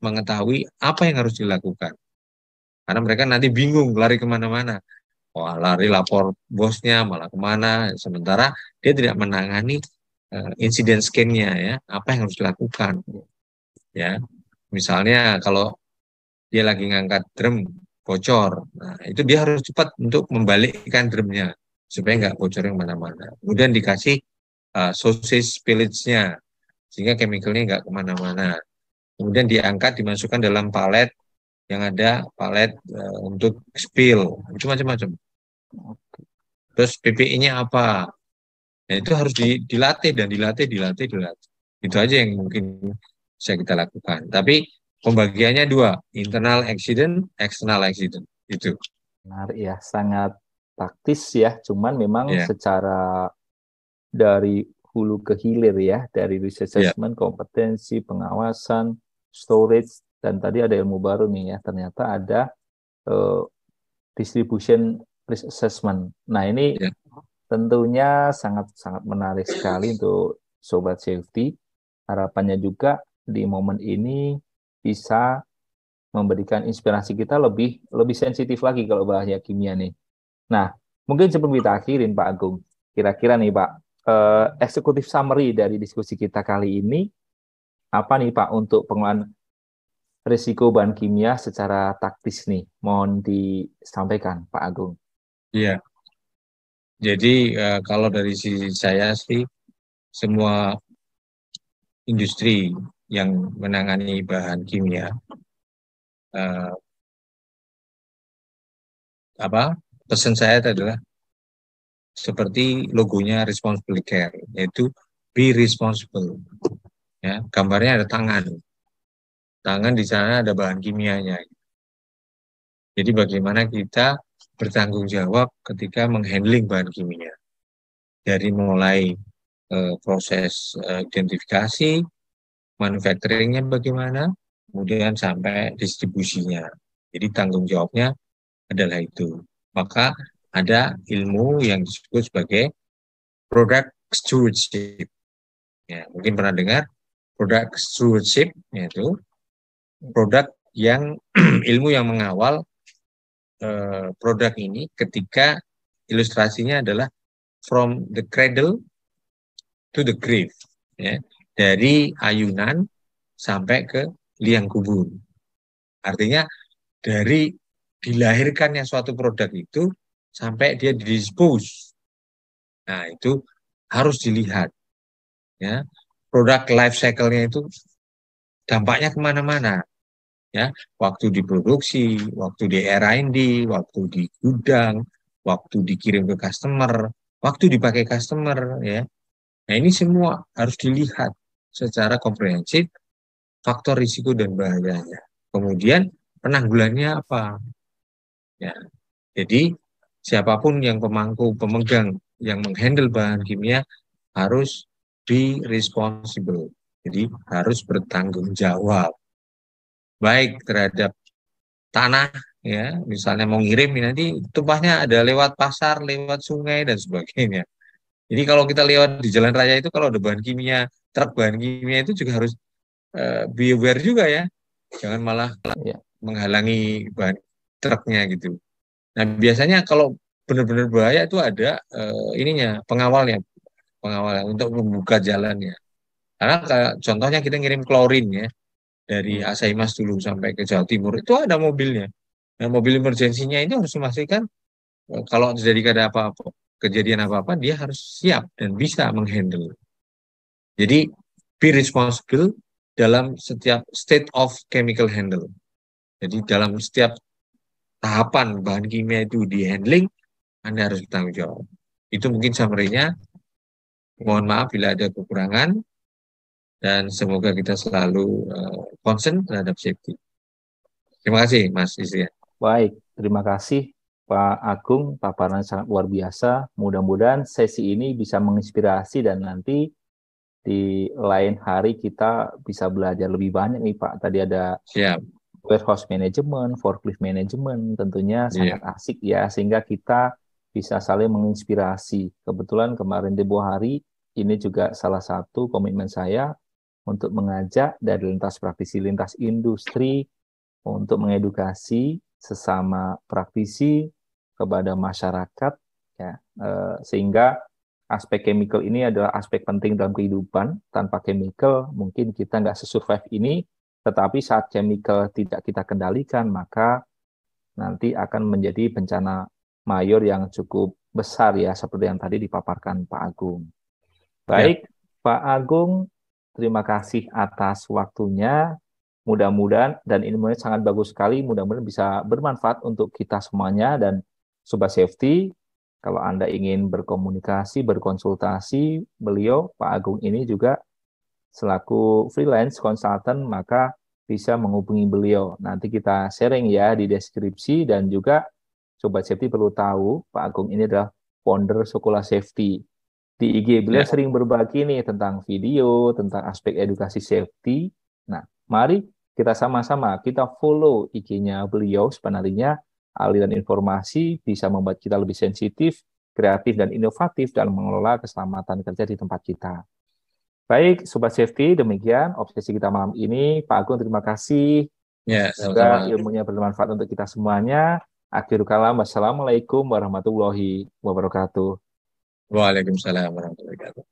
mengetahui apa yang harus dilakukan. Karena mereka nanti bingung lari kemana-mana. Wah, lari lapor bosnya malah kemana. Sementara dia tidak menangani insiden scan-nya ya, apa yang harus dilakukan. Ya, misalnya kalau dia lagi ngangkat drum bocor, nah itu dia harus cepat untuk membalikkan drumnya supaya nggak bocor yang mana-mana. Kemudian dikasih sources spillage-nya sehingga chemical-nya nggak kemana-mana. Kemudian diangkat, dimasukkan dalam palet yang ada palet untuk spill, itu macam-macam. Terus PPI-nya apa? Nah, itu harus dilatih dan dilatih. Itu aja yang mungkin bisa kita lakukan. Tapi pembagiannya dua, internal accident, external accident. Itu. Menarik ya, sangat taktis ya. Cuman memang Ya, secara dari hulu ke hilir ya, dari risk ya, assessment, kompetensi, pengawasan, storage, dan tadi ada ilmu baru nih ya, ternyata ada eh, distribution risk assessment. Nah, ini ya, tentunya sangat-sangat menarik sekali untuk Sobat Safety. Harapannya juga di momen ini bisa memberikan inspirasi kita lebih lebih sensitif lagi kalau bahaya kimia nih. Nah, mungkin sebelum kita akhirin Pak Agung, kira-kira nih Pak, eksekutif summary dari diskusi kita kali ini apa nih Pak untuk pengelolaan risiko bahan kimia secara taktis nih? Mohon disampaikan Pak Agung. iya. Jadi kalau dari sisi saya sih, semua industri yang menangani bahan kimia, eh, apa pesan saya adalah seperti logonya Responsible Care, yaitu be responsible. Ya, gambarnya ada tangan. Tangan di sana ada bahan kimianya. Jadi bagaimana kita bertanggung jawab ketika menghandling bahan kimia. Dari mulai proses identifikasi, manufacturingnya bagaimana, kemudian sampai distribusinya. Jadi tanggung jawabnya adalah itu. Maka ada ilmu yang disebut sebagai product stewardship. Ya, mungkin pernah dengar product stewardship, yaitu produk yang ilmu yang mengawal produk ini ketika ilustrasinya adalah from the cradle to the grave, ya, dari ayunan sampai ke liang kubur. Artinya dari dilahirkannya suatu produk itu sampai dia didispose. Nah, itu harus dilihat, ya. Produk life cycle-nya itu dampaknya kemana-mana, ya. Waktu diproduksi, waktu di R&D, waktu di gudang, waktu dikirim ke customer, waktu dipakai customer, ya. Nah, ini semua harus dilihat secara komprehensif, faktor risiko dan bahayanya. Kemudian penanggulannya apa? Ya, jadi siapapun yang pemangku, pemegang yang menghandle bahan kimia harus be responsible. Jadi harus bertanggung jawab baik terhadap tanah, ya, misalnya mau ngirim nanti tumpahnya ada lewat pasar, lewat sungai dan sebagainya. Jadi kalau kita lewat di jalan raya itu kalau ada bahan kimia, truk bahan kimia itu juga harus be aware juga ya. Jangan malah Ya. menghalangi bahan truknya gitu. Nah, biasanya kalau benar-benar bahaya itu ada ininya, pengawalnya untuk membuka jalannya. Karena contohnya kita ngirim klorin ya dari Hmm. Asaimas dulu sampai ke Jawa Timur itu ada mobilnya. Nah, mobil emergensinya ini harus memastikan kalau terjadi ada apa-apa, kejadian apa-apa, dia harus siap dan bisa menghandle. Jadi be responsible dalam setiap state of chemical handle. Jadi dalam setiap tahapan bahan kimia itu di handling, Anda harus bertanggung jawab. Itu mungkin summary-nya. Mohon maaf bila ada kekurangan dan semoga kita selalu concern terhadap safety. Terima kasih, Mas Isya. Baik, terima kasih Pak Agung, paparan sangat luar biasa. Mudah-mudahan sesi ini bisa menginspirasi dan nanti di lain hari kita bisa belajar lebih banyak nih Pak. Tadi ada Siap. warehouse management, forklift management, tentunya Iya. sangat asik ya, sehingga kita bisa saling menginspirasi. Kebetulan kemarin di buah hari, ini juga salah satu komitmen saya untuk mengajak dari lintas praktisi, lintas industri, untuk mengedukasi sesama praktisi kepada masyarakat, ya, sehingga aspek chemical ini adalah aspek penting dalam kehidupan. Tanpa chemical mungkin kita nggak sesurvive ini, tetapi saat chemical tidak kita kendalikan, maka nanti akan menjadi bencana mayor yang cukup besar ya, seperti yang tadi dipaparkan Pak Agung. Ya, Baik, Pak Agung, terima kasih atas waktunya. Mudah-mudahan, dan ini sangat bagus sekali, mudah-mudahan bisa bermanfaat untuk kita semuanya. Dan Sobat Safety, kalau Anda ingin berkomunikasi, berkonsultasi, beliau, Pak Agung ini juga selaku freelance consultant, maka bisa menghubungi beliau. Nanti kita sharing ya di deskripsi, dan juga Sobat Safety perlu tahu, Pak Agung ini adalah founder Sekolah Safety. Di IG beliau ya, sering berbagi nih tentang video, tentang aspek edukasi safety. Nah, mari kita sama-sama kita follow IG-nya beliau supaya nantinya aliran informasi bisa membuat kita lebih sensitif, kreatif, dan inovatif dalam mengelola keselamatan kerja di tempat kita. Baik, Sobat Safety, demikian obsesi kita malam ini. Pak Agung, terima kasih. ya, Semoga sama-sama. ilmunya bermanfaat untuk kita semuanya. Akhirul kalam, wassalamualaikum warahmatullahi wabarakatuh. Waalaikumsalam warahmatullahi wabarakatuh.